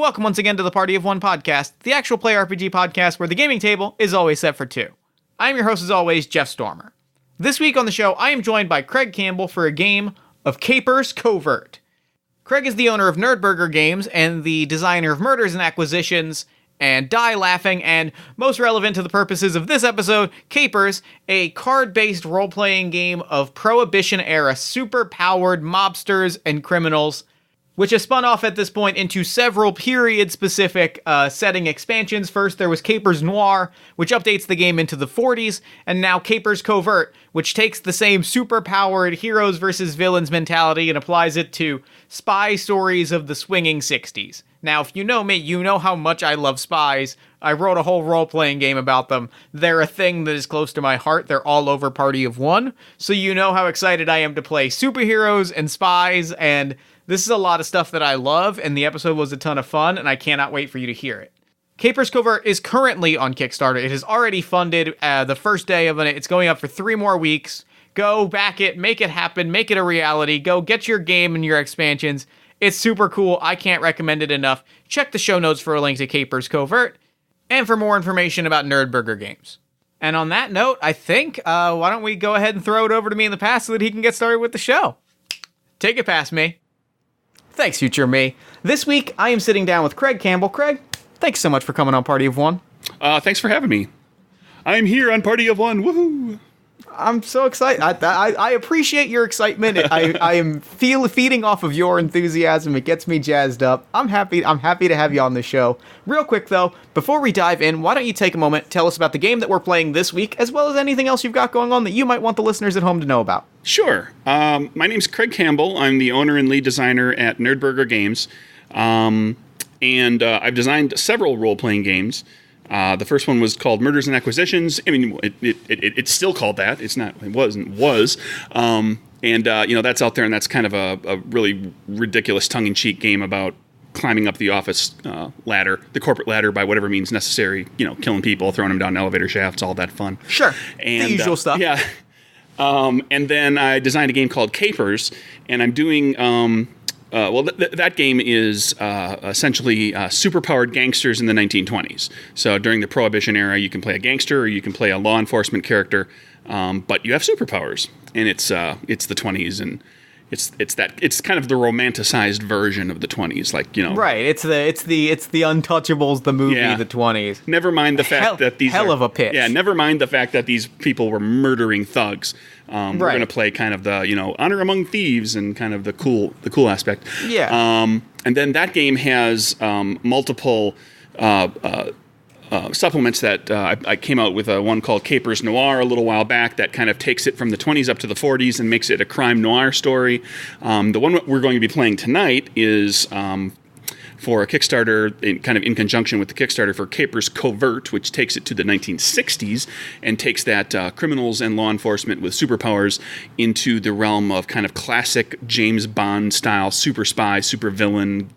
welcome once again to the Party of One podcast, the actual play RPG podcast where the gaming table is always set for two. I am your host as always, Jeff Stormer. This week on the show, I am joined by Craig Campbell for a game of Capers Covert. Craig is the owner of Nerdburger Games and the designer of Murders and Acquisitions, and Die Laughing, and most relevant to the purposes of this episode, Capers, a card-based role-playing game of Prohibition-era super-powered mobsters and criminals, which has spun off at this point into several period-specific setting expansions. First, there was Capers Noir, which updates the game into the 40s, and now Capers Covert, which takes the same super-powered heroes versus villains mentality and applies it to spy stories of the swinging 60s. Now, if you know me, you know how much I love spies. I wrote a whole role-playing game about them. They're a thing that is close to my heart. They're all over Party of One, so you know how excited I am to play superheroes and spies, and this is a lot of stuff that I love, and the episode was a ton of fun, and I cannot wait for you to hear it. Capers Covert is currently on Kickstarter. It has already funded the first day of it. It's going up for 3 more weeks. Go back it, make it happen, make it a reality. Go get your game and your expansions. It's super cool. I can't recommend it enough. Check the show notes for a link to Capers Covert and for more information about Nerdburger Games. And on that note, I think, why don't we go ahead and throw it over to me in the past so that he can get started with the show. Take it past me. Thanks, future me. This week, I am sitting down with Craig Campbell. Craig, thanks so much for coming on Party of One. Thanks for having me. I'm here on Party of One. Woohoo! I'm so excited. I appreciate your excitement. I am feeding off of your enthusiasm. It gets me jazzed up. I'm happy to have you on the show. Real quick though, before we dive in, why don't you take a moment, tell us about the game that we're playing this week, as well as anything else you've got going on that you might want the listeners at home to know about. Sure. My name's Craig Campbell. I'm the owner and lead designer at Nerdburger Games, and I've designed several role-playing games. The first one was called Murders and Acquisitions. I mean, it's still called that. It's not. It was. And that's out there, and that's kind of a really ridiculous tongue-in-cheek game about climbing up the office ladder, the corporate ladder, by whatever means necessary. Killing people, throwing them down elevator shafts, all that fun. Sure. And, the usual stuff. Yeah. And then I designed a game called Capers, and I'm doing. That game is essentially superpowered gangsters in the 1920s. So during the Prohibition era, you can play a gangster or you can play a law enforcement character, but you have superpowers, and it's the 20s, and it's kind of the romanticized version of the 20s, Right. It's the Untouchables, the movie, yeah. The 20s. Never mind the fact that these hell of a pitch. Yeah. Never mind the fact that these people were murdering thugs. We're going to play kind of the honor among thieves and kind of the cool aspect. Yeah. And then that game has multiple supplements that I came out with one called Capers Noir a little while back that kind of takes it from the 20s up to the 40s and makes it a crime noir story. The one we're going to be playing tonight is for a Kickstarter, in conjunction with the Kickstarter for Capers Covert, which takes it to the 1960s and takes that criminals and law enforcement with superpowers into the realm of kind of classic James Bond style super spy, super villain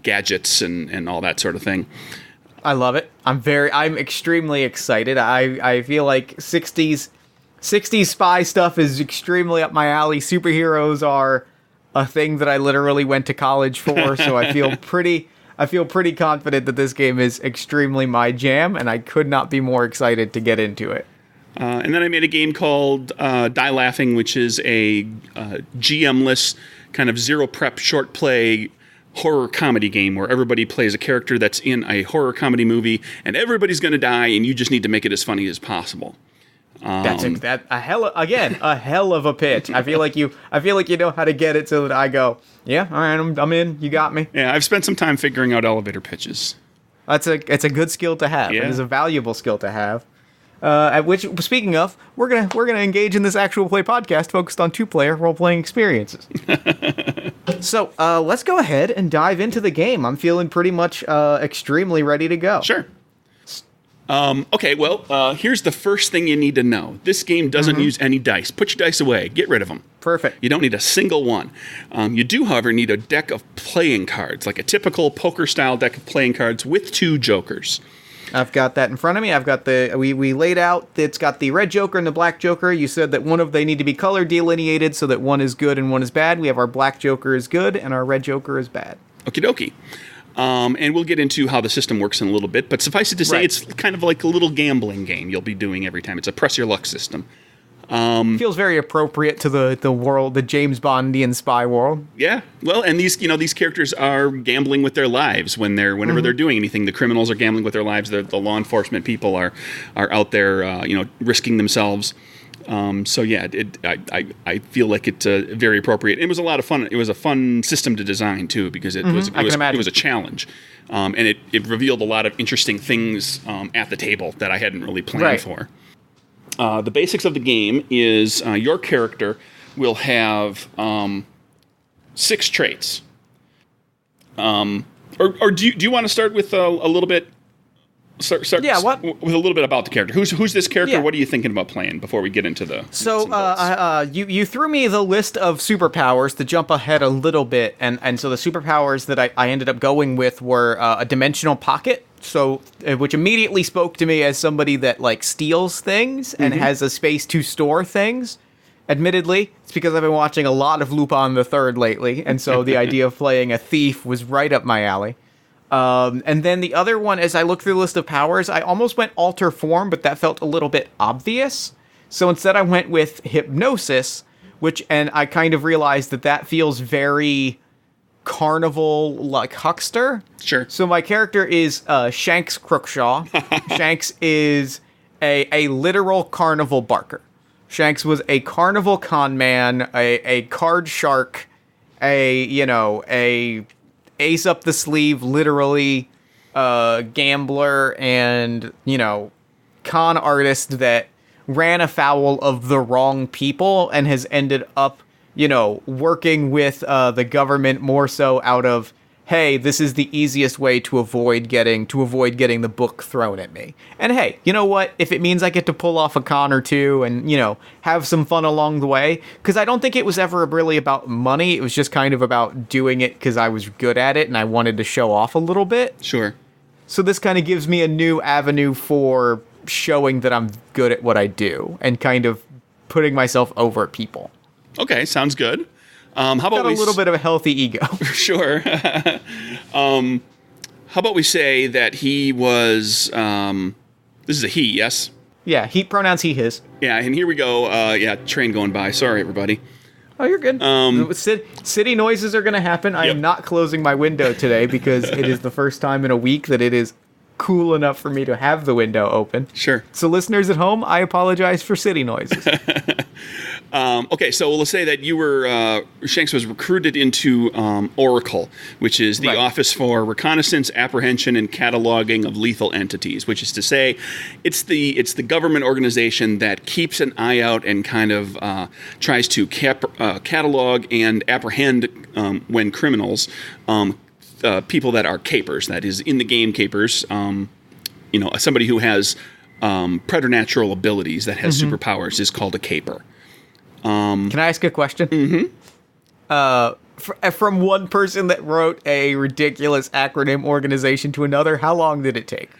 gadgets and all that sort of thing. I love it. I'm extremely excited. I feel like 60s spy stuff is extremely up my alley. Superheroes are a thing that I literally went to college for, so I feel pretty confident that this game is extremely my jam, and I could not be more excited to get into it. And then I made a game called Die Laughing, which is a GM-less kind of zero prep short play horror comedy game where everybody plays a character that's in a horror comedy movie, and everybody's going to die, and you just need to make it as funny as possible. That's a hell of a pitch. I feel like you know how to get it so that I go, yeah, all right, I'm in. You got me. Yeah, I've spent some time figuring out elevator pitches. It's a good skill to have. Yeah. It is a valuable skill to have. At which, speaking of, we're gonna engage in this actual play podcast focused on 2-player role-playing experiences. So let's go ahead and dive into the game. I'm feeling pretty much extremely ready to go. Sure. Okay, well, here's the first thing you need to know. This game doesn't use any dice. Put your dice away. Get rid of them. Perfect. You don't need a single one. You do, however, need a deck of playing cards, like a typical poker-style deck of playing cards with 2 jokers. I've got that in front of me. I've got we laid out, it's got the red joker and the black joker. You said that they need to be color delineated so that one is good and one is bad. We have our black joker is good and our red joker is bad. Okie dokie. And we'll get into how the system works in a little bit. But suffice it to say, Right. it's kind of like a little gambling game you'll be doing every time. It's a press your luck system. Feels very appropriate to the world, the James Bondian spy world. Yeah, well, and these characters are gambling with their lives whenever they're doing anything. The criminals are gambling with their lives. The law enforcement people are out there, risking themselves. So yeah, I feel like it's very appropriate. It was a lot of fun. It was a fun system to design too, because it was a challenge, and it revealed a lot of interesting things at the table that I hadn't really planned for. The basics of the game is your character will have 6 traits. Or do you want to start with a little bit? Start with a little bit about the character. Who's this character? Yeah. What are you thinking about playing before we get into the? So you threw me the list of superpowers to jump ahead a little bit, and so the superpowers that I ended up going with were a dimensional pocket. So, which immediately spoke to me as somebody that like steals things and has a space to store things. Admittedly, it's because I've been watching a lot of Lupin the Third lately, and so the idea of playing a thief was right up my alley. And then the other one, as I looked through the list of powers, I almost went alter form, but that felt a little bit obvious. So instead I went with hypnosis, and I kind of realized that feels very carnival, like huckster. Sure. So my character is Shanks Crookshaw. Shanks is a literal carnival barker. Shanks was a carnival con man, a card shark, a ace up the sleeve, literally, gambler and, con artist that ran afoul of the wrong people and has ended up, working with the government more so out of, hey, this is the easiest way to avoid getting the book thrown at me. And hey, you know what? If it means I get to pull off a con or two and, have some fun along the way, because I don't think it was ever really about money. It was just kind of about doing it because I was good at it and I wanted to show off a little bit. Sure. So this kind of gives me a new avenue for showing that I'm good at what I do and kind of putting myself over at people. Okay, sounds good. How about Got a little bit of a healthy ego. Sure. How about we say that he was? This is a he, yes. Yeah, he pronouns he his. Yeah, and here we go. Train going by. Sorry, everybody. Oh, you're good. City noises are going to happen. I am not closing my window today because it is the first time in a week that it is cool enough for me to have the window open. Sure. So listeners at home, I apologize for city noises. Okay, so let's say that you were Shanks was recruited into Oracle, which is the Office for Reconnaissance, Apprehension, and Cataloging of Lethal Entities. Which is to say, it's the government organization that keeps an eye out and kind of tries to catalog and apprehend when criminals, people that are capers. That is in the game capers. Somebody who has preternatural abilities that has superpowers is called a caper. Can I ask a question? Mm-hmm. From one person that wrote a ridiculous acronym organization to another, how long did it take?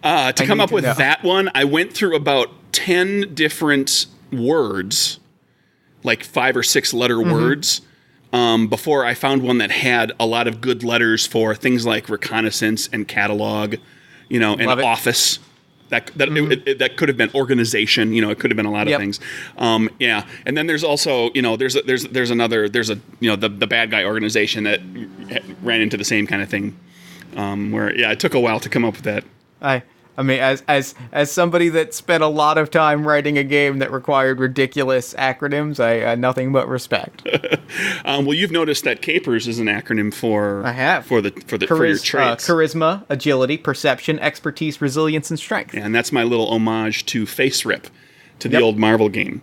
To come up with that one, I went through about 10 different words, like 5 or 6 letter words, before I found one that had a lot of good letters for things like reconnaissance and catalog, and office. That could have been organization, it could have been a lot of things. And then there's also, there's the bad guy organization that ran into the same kind of thing, where it took a while to come up with that. I mean, as somebody that spent a lot of time writing a game that required ridiculous acronyms, I nothing but respect. Well, you've noticed that capers is an acronym for for your traits. Charisma, agility, perception, expertise, resilience, and strength. And that's my little homage to Face Rip, to the old Marvel game.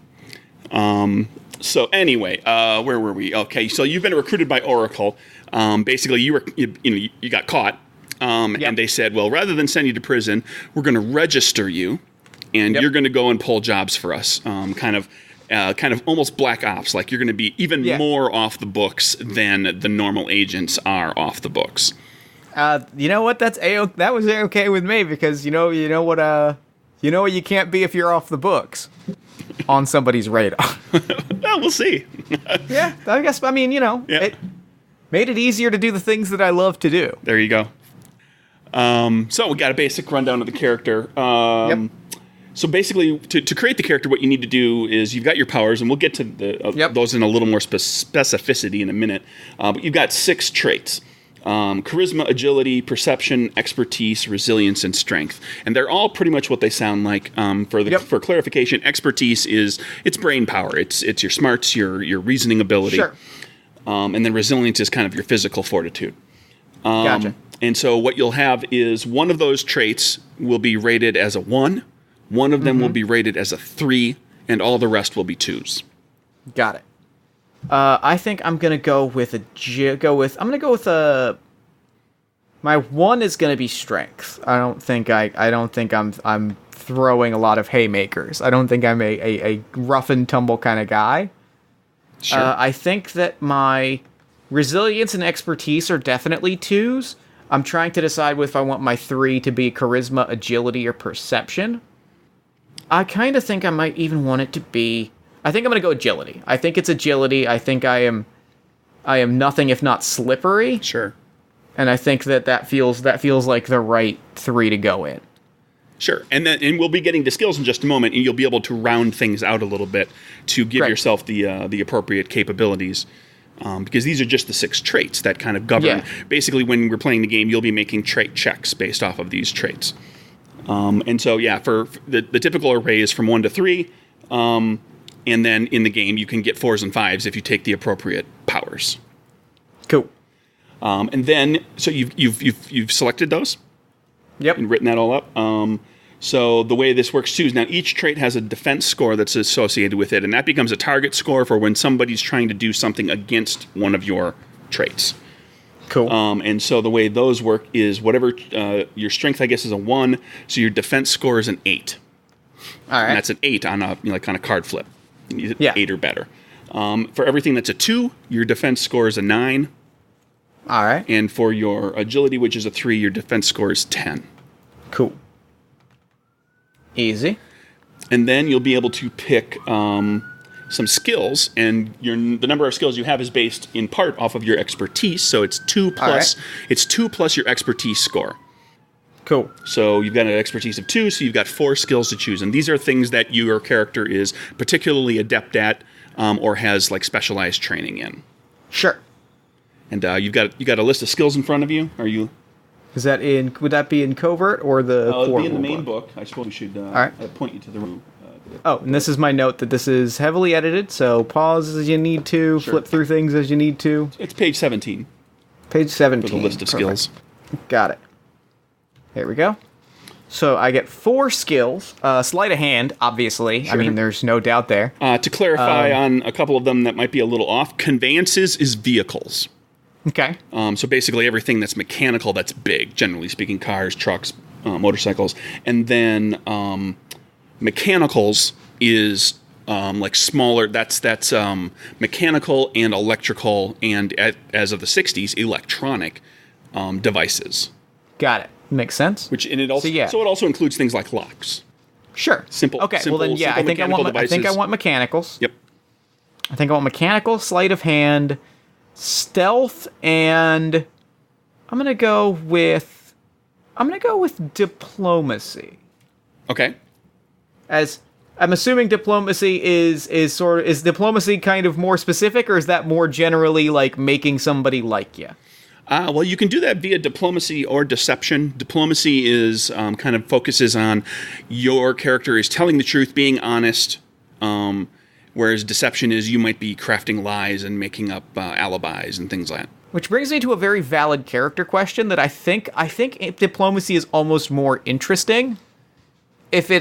So anyway, where were we? Okay, so you've been recruited by Oracle. Basically, you got caught. And they said, well, rather than send you to prison, we're going to register you, and you're going to go and pull jobs for us. Kind of almost black ops. Like you're going to be even more off the books than the normal agents are off the books. You know what? That was okay with me because you know what you can't be if you're off the books on somebody's radar. Well, we'll see. Yeah, I guess. I mean, it made it easier to do the things that I love to do. There you go. So we got a basic rundown of the character. Yep. So basically, to create the character, what you need to do is you've got your powers, and we'll get to those in a little more specificity in a minute. But you've got 6 traits. Charisma, agility, perception, expertise, resilience, and strength. And they're all pretty much what they sound like. For clarification, expertise it's brain power. It's your smarts, your reasoning ability. Sure. And then resilience is kind of your physical fortitude. Gotcha. And so what you'll have is one of those traits will be rated as a 1. One of them will be rated as a 3, and all the rest will be 2s. Got it. I think I'm gonna go with my 1 is gonna be strength. I don't think I'm throwing a lot of haymakers. I don't think I'm a rough and tumble kind of guy. Sure. I think that my resilience and expertise are definitely 2s. I'm trying to decide if I want my 3 to be charisma, agility, or perception. I kind of think I might even want it to be... I think I'm going to go agility. I think it's agility. I think I am nothing if not slippery. Sure. And I think that feels like the right 3 to go in. Sure. And we'll be getting to skills in just a moment, and you'll be able to round things out a little bit to give yourself the appropriate capabilities. Because these are just the 6 traits that kind of govern. Yeah. Basically, when we're playing the game, you'll be making trait checks based off of these traits. And so, for the typical array is from 1 to 3. And then in the game, you can get 4s and 5s if you take the appropriate powers. Cool. And then, so you've selected those? Yep. And written that all up. So the way this works too is now each trait has a defense score that's associated with it, and that becomes a target score for when somebody's trying to do something against one of your traits. Cool. And so the way those work is whatever your strength, I guess, is a 1, so your defense score is an 8. All right. And that's an 8 on a card flip. You need 8 or better. For everything that's a 2, your defense score is a 9. All right. And for your agility, which is a 3, your defense score is 10. Cool. Easy. And then you'll be able to pick some skills, and the number of skills you have is based in part off of your expertise. So it's 2 plus it's 2 plus your expertise score. Cool. So you've got an expertise of 2, so you've got 4 skills to choose, and these are things that your character is particularly adept at, or has like specialized training in. Sure. And you got a list of skills in front of you. Are you? Is that would that be in Covert or the? It'll be in the main book. I suppose we should point you to the room. And this is my note that this is heavily edited, so pause as you need to, flip through things as you need to. It's page 17. Page 17. For the list of skills. Got it. Here we go. So I get 4 skills. Sleight of hand, obviously. Sure. I mean, there's no doubt there. To clarify on a couple of them that might be a little off, conveyances is vehicles. Okay. So basically everything that's mechanical that's big, generally speaking, cars, trucks, motorcycles. And then mechanicals is like smaller. That's mechanical and electrical and, as of the 60s, electronic devices. Got it. Makes sense. So it also includes things like locks. Sure. Simple. Okay. Well then, I think I want mechanicals. Yep. I think I want mechanical, sleight of hand, stealth, and I'm gonna go with diplomacy. Okay. As I'm assuming diplomacy is diplomacy kind of more specific, or is that more generally like making somebody like you? Well, you can do that via diplomacy or deception. Diplomacy is kind of focuses on your character is telling the truth, being honest, whereas deception is you might be crafting lies and making up alibis and things like that. Which brings me to a very valid character question that I think diplomacy is almost more interesting if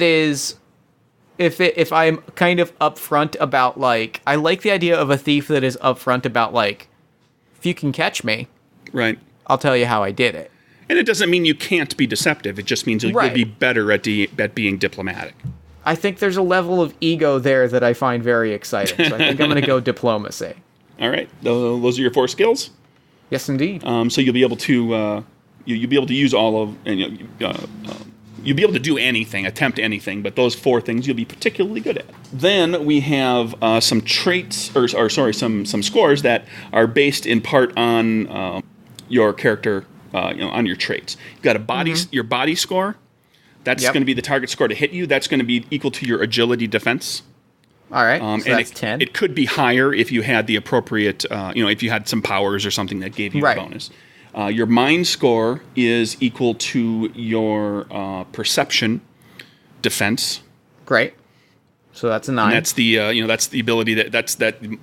I'm kind of upfront about, like, I like the idea of a thief that is upfront about, like, if you can catch me, right, I'll tell you how I did it. And it doesn't mean you can't be deceptive. It just means you'll be better at being diplomatic. I think there's a level of ego there that I find very exciting. So I think I'm going to go diplomacy. All right. Those are your 4 skills? Yes, indeed. So you'll be able to you'll be able to use all of and you'll be able to do anything, attempt anything, but those 4 things you'll be particularly good at. Then we have some traits, some scores that are based in part on your character on your traits. You've got a body, your body score. That's Yep. going to be the target score to hit you. That's going to be equal to your agility defense. All right. So And that's 10. It could be higher if you had the appropriate, if you had some powers or something that gave you Right. a bonus. Your mind score is equal to your perception defense. Great. So that's a 9. And that's the that's the ability that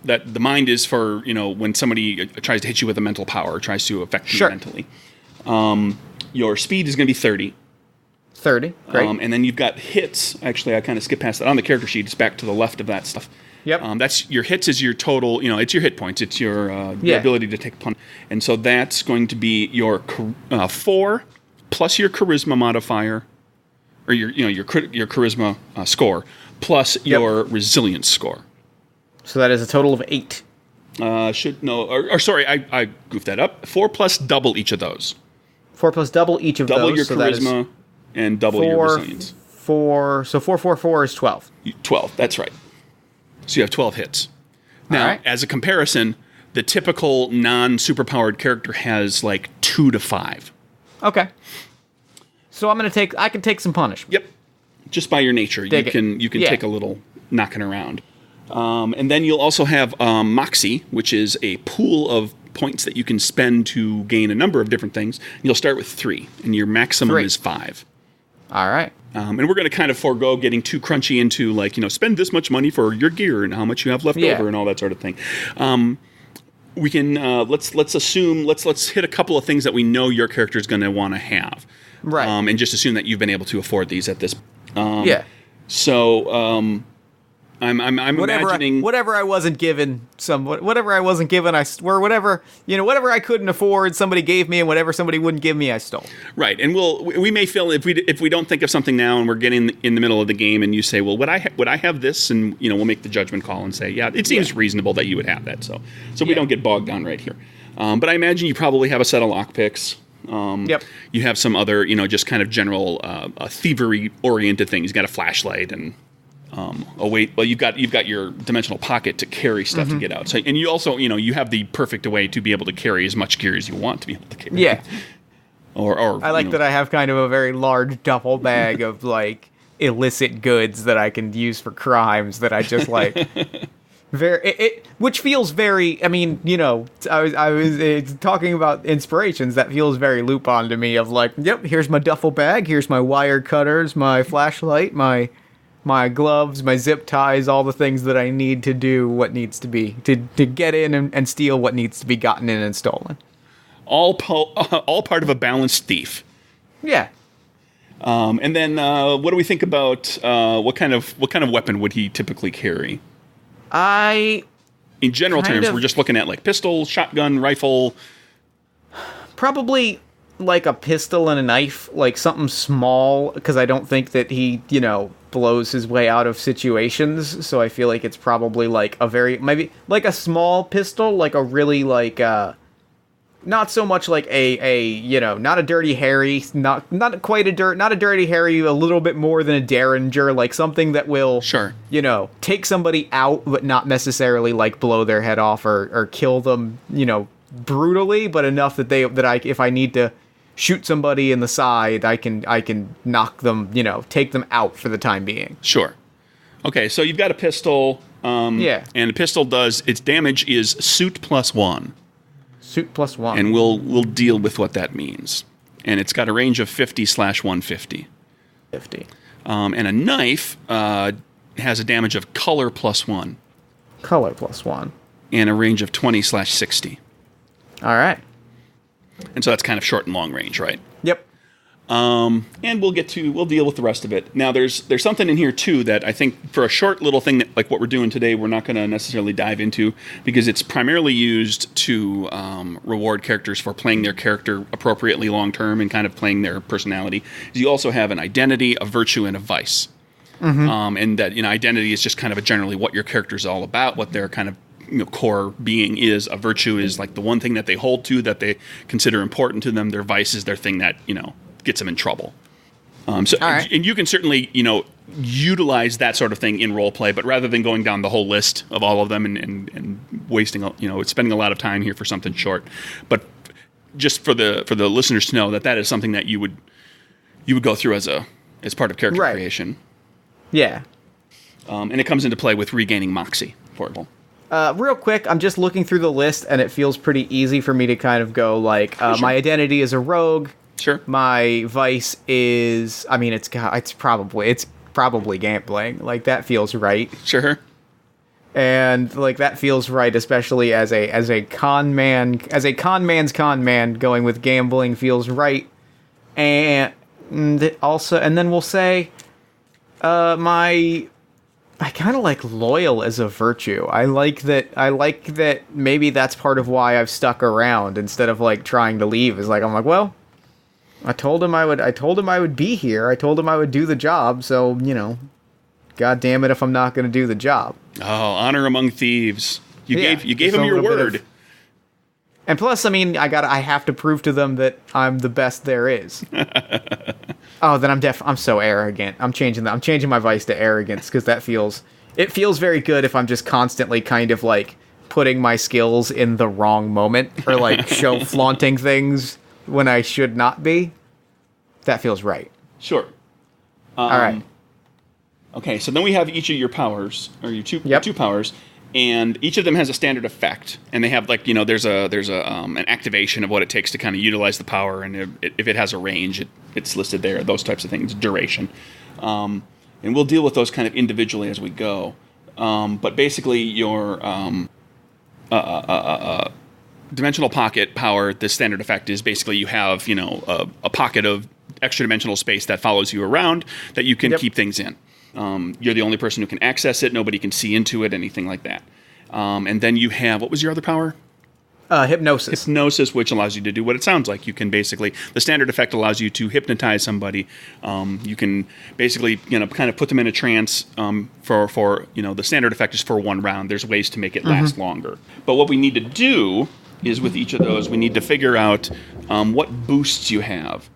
the mind is for when somebody tries to hit you with a mental power, or tries to affect you Sure. mentally. Your speed is going to be 30. 30. Great. And then you've got hits. Actually, I kind of skipped past that on the character sheet. It's back to the left of that stuff. Yep. That's your hits is your total. It's your hit points. It's your ability to take a punch. And so that's going to be your 4 plus your charisma modifier, or your charisma score plus your resilience score. So that is a total of 8. Sorry, I goofed that up. 4 plus double each of those. 4 plus double each of Double those. your so that is charisma and double your resilience. 4. So 4, 4, 4 is 12. 12, that's right. So you have 12 hits. Now, All right. as a comparison, the typical non-superpowered character has like 2 to 5. Okay. So I can take some punishment. Yep. Just by your nature, you Dig it. can Yeah. take a little knocking around. And then you'll also have Moxie, which is a pool of points that you can spend to gain a number of different things. You'll start with 3, and your maximum 3. is 5. All right. And we're going to kind of forego getting too crunchy into spend this much money for your gear and how much you have left over and all that sort of thing. We can let's hit a couple of things that we know your character is going to want to have, Right. and just assume that you've been able to afford these at this. Yeah. So I'm imagining whatever I wasn't given, whatever I couldn't afford, somebody gave me, and whatever somebody wouldn't give me, I stole. right, and we may feel if we don't think of something now and we're getting in the middle of the game and you say, well, would I have this, and we'll make the judgment call and say, yeah, it seems reasonable that you would have that, so we don't get bogged down right here. But I imagine you probably have a set of lockpicks. Yep. You have some other just kind of general thievery oriented things. You got a flashlight and. You've got your dimensional pocket to carry stuff to get out. So, and you also, you have the perfect way to be able to carry as much gear as you want to be able to carry. Yeah. Or I like that I have kind of a very large duffel bag of like illicit goods that I can use for crimes that I just like. Which feels very. I mean, I was talking about inspirations. That feels very Lupin to me. Of like, yep, here's my duffel bag. Here's my wire cutters, my flashlight, my gloves, my zip ties, all the things that I need to do what needs to be to get in and steal what needs to be gotten in and stolen. all part of a balanced thief. Yeah. And then what do we think about what kind of weapon would he typically carry? In general terms, we're just looking at like pistol, shotgun, rifle. Probably like a pistol and a knife, like something small, because I don't think that he, blows his way out of situations. So I feel like it's probably like maybe like a small pistol, like a really like, not so much like not a Dirty Harry, not a Dirty Harry, a little bit more than a Derringer, like something that will, Sure. Take somebody out, but not necessarily like blow their head off or kill them, brutally, but enough that if I need to shoot somebody in the side, I can knock them, take them out for the time being. Sure. Okay, so you've got a pistol. Yeah. And the pistol its damage is suit +1. Suit +1. And we'll deal with what that means. And it's got a range of 50/150. 50. And a knife has a damage of color +1. Color +1. And a range of 20/60. All right. And so that's kind of short and long range, right? Yep. And we'll deal with the rest of it. Now, there's something in here too that I think for a short little thing that, like what we're doing today, we're not going to necessarily dive into because it's primarily used to reward characters for playing their character appropriately long term and kind of playing their personality. You also have an identity, a virtue, and a vice. Mm-hmm. And that identity is just kind of generally what your character is all about, what their kind of core being is. A virtue is like the one thing that they hold to, that they consider important to them. Their vice is their thing that gets them in trouble. Right. And you can certainly utilize that sort of thing in role play, but rather than going down the whole list of all of them and wasting spending a lot of time here for something short, but just for the listeners to know that is something that you would go through as part of character creation. Yeah. And it comes into play with regaining Moxie, for example. Real quick, I'm just looking through the list, and it feels pretty easy for me to kind of go, like, Sure. my identity is a rogue. Sure. My vice is, I mean, it's probably gambling. Like, that feels right. Sure. And, like, that feels right, especially as a con man's con man, going with gambling feels right. And also, and then we'll say, I kind of like loyal as a virtue. I like that maybe that's part of why I've stuck around instead of like trying to leave. Is like, I'm like, well, I told him I would be here. I told him I would do the job. So, God damn it if I'm not going to do the job. Oh, honor among thieves. You gave him your word. And plus, I mean, I have to prove to them that I'm the best there is. Oh, then I'm so arrogant. I'm changing my vice to arrogance because it feels very good if I'm just constantly kind of like putting my skills in the wrong moment or like flaunting things when I should not be. That feels right. Sure. All right. Okay, so then we have each of your powers, or your two powers, and each of them has a standard effect, and they have like there's an activation of what it takes to kind of utilize the power, and if it has a range, it's listed there. Those types of things, duration, and we'll deal with those kind of individually as we go. But basically, your dimensional pocket power, the standard effect is basically you have a pocket of extra dimensional space that follows you around that you can keep things in. You're the only person who can access it. Nobody can see into it, anything like that. And then you have, what was your other power? Hypnosis. Hypnosis, which allows you to do what it sounds like. You can basically, the standard effect allows you to hypnotize somebody. You can basically, kind of put them in a trance for the standard effect is for one round. There's ways to make it last longer. But what we need to do is with each of those, we need to figure out what boosts you have.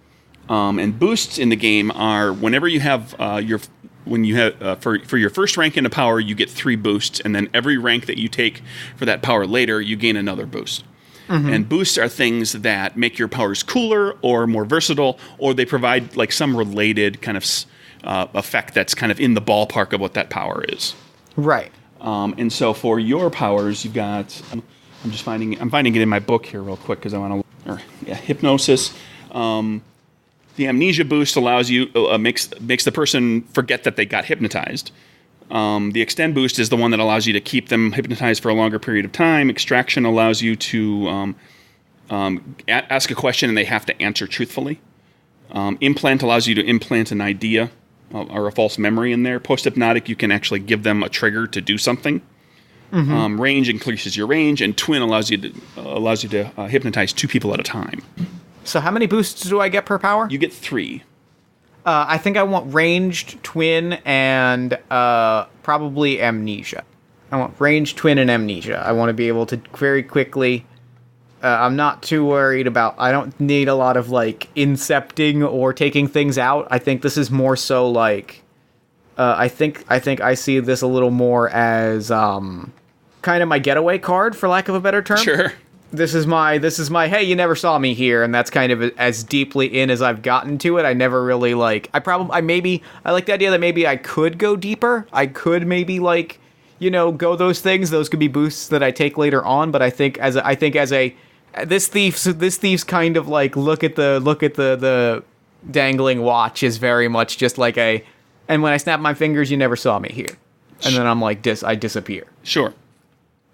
And boosts in the game are whenever you have for your first rank in a power, you get 3 boosts, and then every rank that you take for that power later, you gain another boost. Mm-hmm. And boosts are things that make your powers cooler or more versatile, or they provide like some related kind of effect that's kind of in the ballpark of what that power is. Right. And so for your powers, you've got. I'm finding it in my book here real quick because I want to. Hypnosis. The amnesia boost allows you makes the person forget that they got hypnotized. The extend boost is the one that allows you to keep them hypnotized for a longer period of time. Extraction allows you to ask a question and they have to answer truthfully. Implant allows you to implant an idea or a false memory in there. Post-hypnotic, you can actually give them a trigger to do something. Mm-hmm. Range increases your range, and twin allows you to hypnotize 2 people at a time. So how many boosts do I get per power? You get 3. I think I want ranged, twin, and probably amnesia. I want ranged, twin, and amnesia. I want to be able to very quickly... I'm not too worried about... I don't need a lot of, like, incepting or taking things out. I think this is more so, like... I think I see this a little more as kind of my getaway card, for lack of a better term. Sure. This is my, hey, you never saw me here, and that's kind of as deeply in as I've gotten to it. I never really, like, I like the idea that maybe I could go deeper. I could maybe, like, go those things. Those could be boosts that I take later on, but I think this thief's kind of, like, look at the dangling watch is very much just like and when I snap my fingers, you never saw me here. And then I'm like, I disappear. Sure.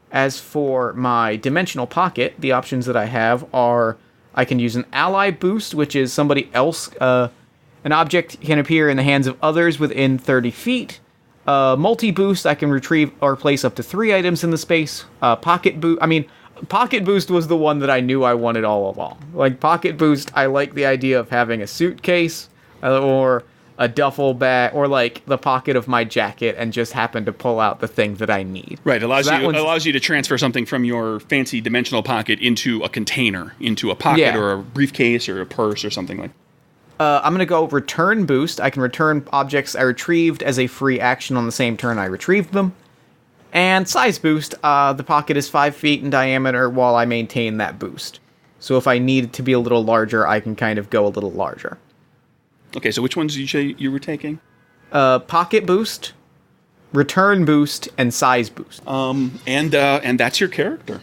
As for my dimensional pocket, the options that I have are I can use an ally boost, which is somebody else. An object can appear in the hands of others within 30 feet. Multi-boost, I can retrieve or place up to 3 items in the space. Pocket boost was the one that I knew I wanted all along. Like, pocket boost, I like the idea of having a suitcase or a duffel bag, or like the pocket of my jacket, and just happen to pull out the thing that I need. Right, allows you to transfer something from your fancy dimensional pocket into a container, into a pocket or a briefcase or a purse or something like that. I'm going to go return boost. I can return objects I retrieved as a free action on the same turn I retrieved them. And size boost, the pocket is 5 feet in diameter while I maintain that boost. So if I need it to be a little larger, I can kind of go a little larger. Okay, so which ones did you say you were taking? Pocket boost, return boost, and size boost. And that's your character.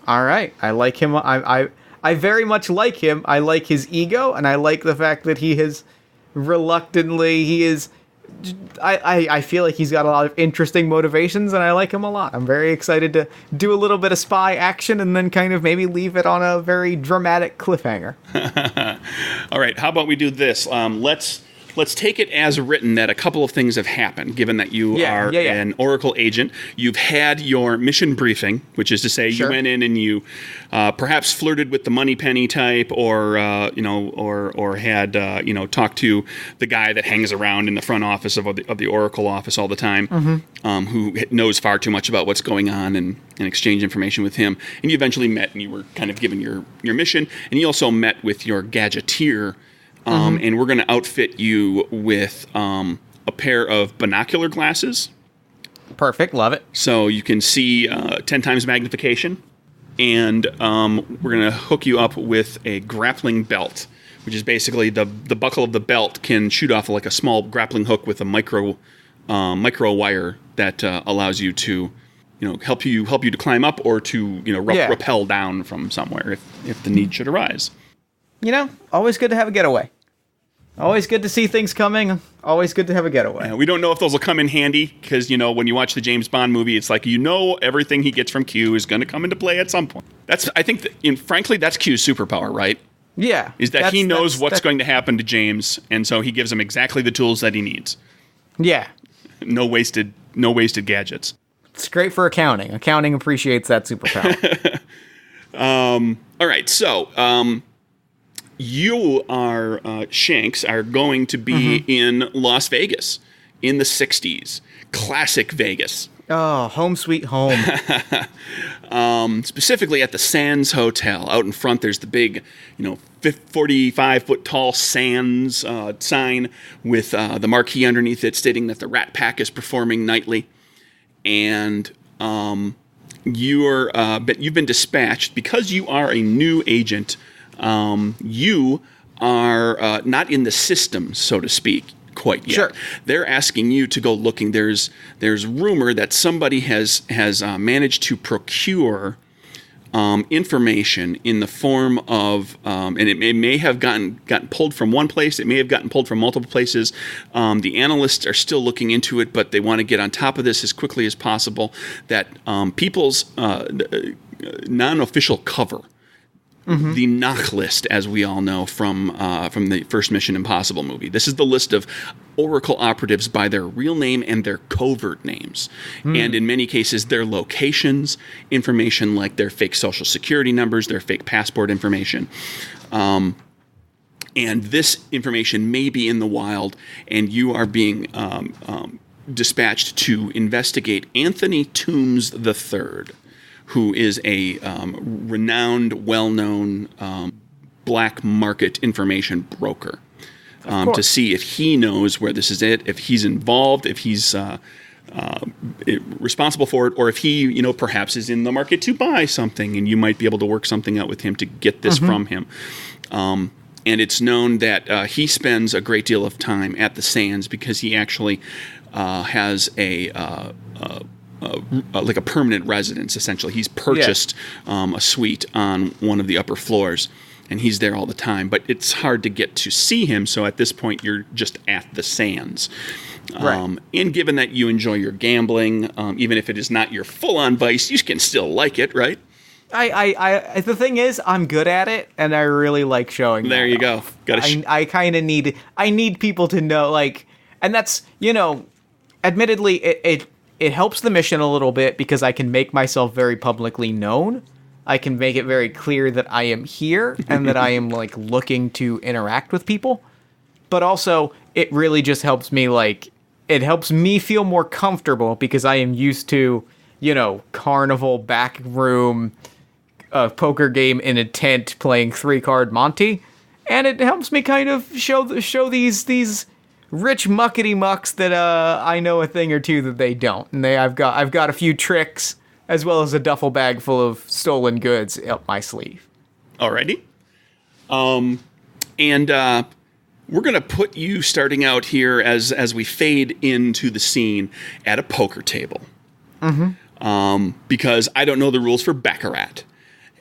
All right, I like him. I very much like him. I like his ego, and I like the fact that he has I feel like he's got a lot of interesting motivations, and I like him a lot. I'm very excited to do a little bit of spy action and then kind of maybe leave it on a very dramatic cliffhanger. All right, how about we do this? Let's take it as written that a couple of things have happened, given that you are an Oracle agent. You've had your mission briefing, which is to say you went in and you perhaps flirted with the Moneypenny type, or had talked to the guy that hangs around in the front office of the Oracle office all the time, who knows far too much about what's going on, and exchange information with him. And you eventually met, and you were kind of given your mission, and you also met with your gadgeteer. And we're going to outfit you with a pair of binocular glasses. Perfect, love it. So you can see 10 times magnification. And we're going to hook you up with a grappling belt, which is basically the buckle of the belt can shoot off like a small grappling hook with a micro wire that allows you to help you to climb up or to rappel down from somewhere if the need should arise. Always good to have a getaway. Always good to see things coming. Always good to have a getaway. We don't know if those will come in handy because, when you watch the James Bond movie, it's like, everything he gets from Q is going to come into play at some point. I think, frankly, that's Q's superpower, right? Yeah. Is that he knows what's going to happen to James, and so he gives him exactly the tools that he needs. Yeah. No wasted gadgets. It's great for accounting. Accounting appreciates that superpower. All right, so... you Shanks are going to be in Las Vegas in the 60s. Classic Vegas. Oh, home sweet home. Specifically at the Sands Hotel. Out in front, there's the big, 45-foot tall Sands sign with the marquee underneath it stating that the Rat Pack is performing nightly. And you've been dispatched because you are a new agent. You are not in the system, so to speak, quite yet. Sure. They're asking you to go looking. There's rumor that somebody has managed to procure information in the form of, and it may have gotten pulled from one place. It may have gotten pulled from multiple places. The analysts are still looking into it, but they want to get on top of this as quickly as possible. That people's non-official cover. The knock list, as we all know from the first Mission Impossible movie. This is the list of Oracle operatives by their real name and their covert names. And in many cases, their locations, information like their fake social security numbers, their fake passport information. And this information may be in the wild, and you are being dispatched to investigate Anthony Toombs III. Who is a renowned, well-known black market information broker, to see if he knows where this is if he's involved, if he's responsible for it, or if he, perhaps is in the market to buy something, and you might be able to work something out with him to get this from him. And it's known that he spends a great deal of time at the Sands because he actually has like a permanent residence, essentially. He's purchased a suite on one of the upper floors, and he's there all the time. But it's hard to get to see him, so at this point, you're just at the Sands. Right. And given that you enjoy your gambling, even if it is not your full-on vice, you can still like it, right? I the thing is, I'm good at it, and I really like showing. There you go. I kind of need people to know, and that's, admittedly, it helps the mission a little bit because I can make myself very publicly known. I can make it very clear that I am here and that I am looking to interact with people. But also, it really just helps me it helps me feel more comfortable because I am used to, carnival back room, poker game in a tent playing 3-card Monte, and it helps me kind of show these rich muckety mucks that I know a thing or two that they don't, and I've got a few tricks as well as a duffel bag full of stolen goods up my sleeve. Alrighty. And we're going to put you starting out here as we fade into the scene at a poker table. Because I don't know the rules for Baccarat.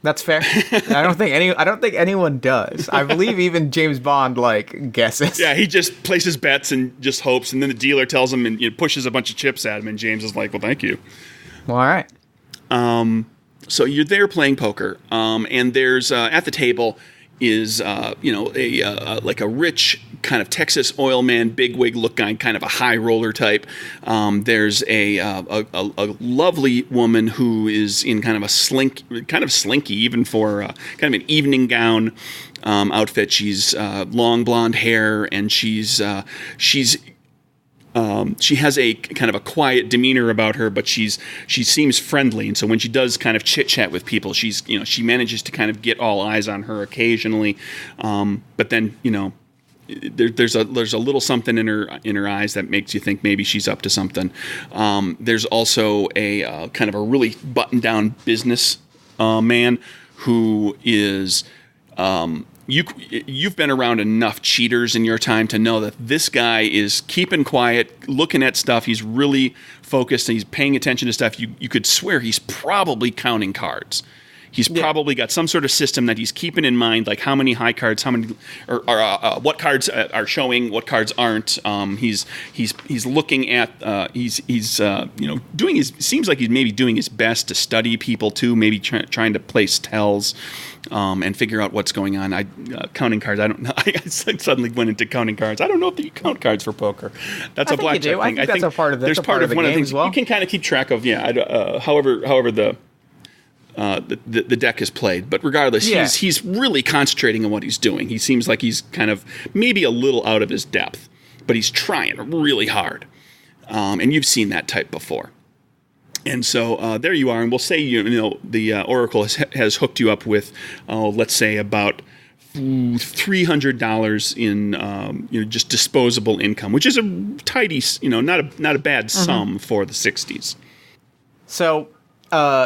That's fair. I don't think anyone does. I believe even James Bond guesses. Yeah, he just places bets and just hopes, and then the dealer tells him and pushes a bunch of chips at him, and James is like, "Well, thank you." Well, all right. So you're there playing poker, and there's at the table is a rich kind of Texas oil man, bigwig look guy, kind of a high roller type. There's a lovely woman who is in kind of slinky, even for kind of an evening gown outfit. She's long blonde hair, and she has a kind of a quiet demeanor about her, but she seems friendly, and so when she does kind of chit chat with people, she manages to kind of get all eyes on her occasionally. But then there's a little something in her eyes that makes you think maybe she's up to something. There's also a kind of a really buttoned down business man who is. You've been around enough cheaters in your time to know that this guy is keeping quiet, looking at stuff. He's really focused and he's paying attention to stuff. You could swear he's probably counting cards. He's probably got some sort of system that he's keeping in mind, like how many high cards, what cards are showing, what cards aren't. He's looking at doing his. Seems like he's maybe doing his best to study people too. Maybe trying to place tells. And figure out what's going on. Counting cards. I don't know. I suddenly went into counting cards. I don't know if you count cards for poker. That's a blackjack thing. I think that's a part of the. There's part of one of the things well. You can kind of keep track of. However the deck is played, but regardless, he's really concentrating on what he's doing. He seems like he's kind of maybe a little out of his depth, but he's trying really hard. And you've seen that type before. And so there you are, and we'll say the Oracle has hooked you up with, let's say about $300 in just disposable income, which is a tidy, not a bad sum for the '60s. So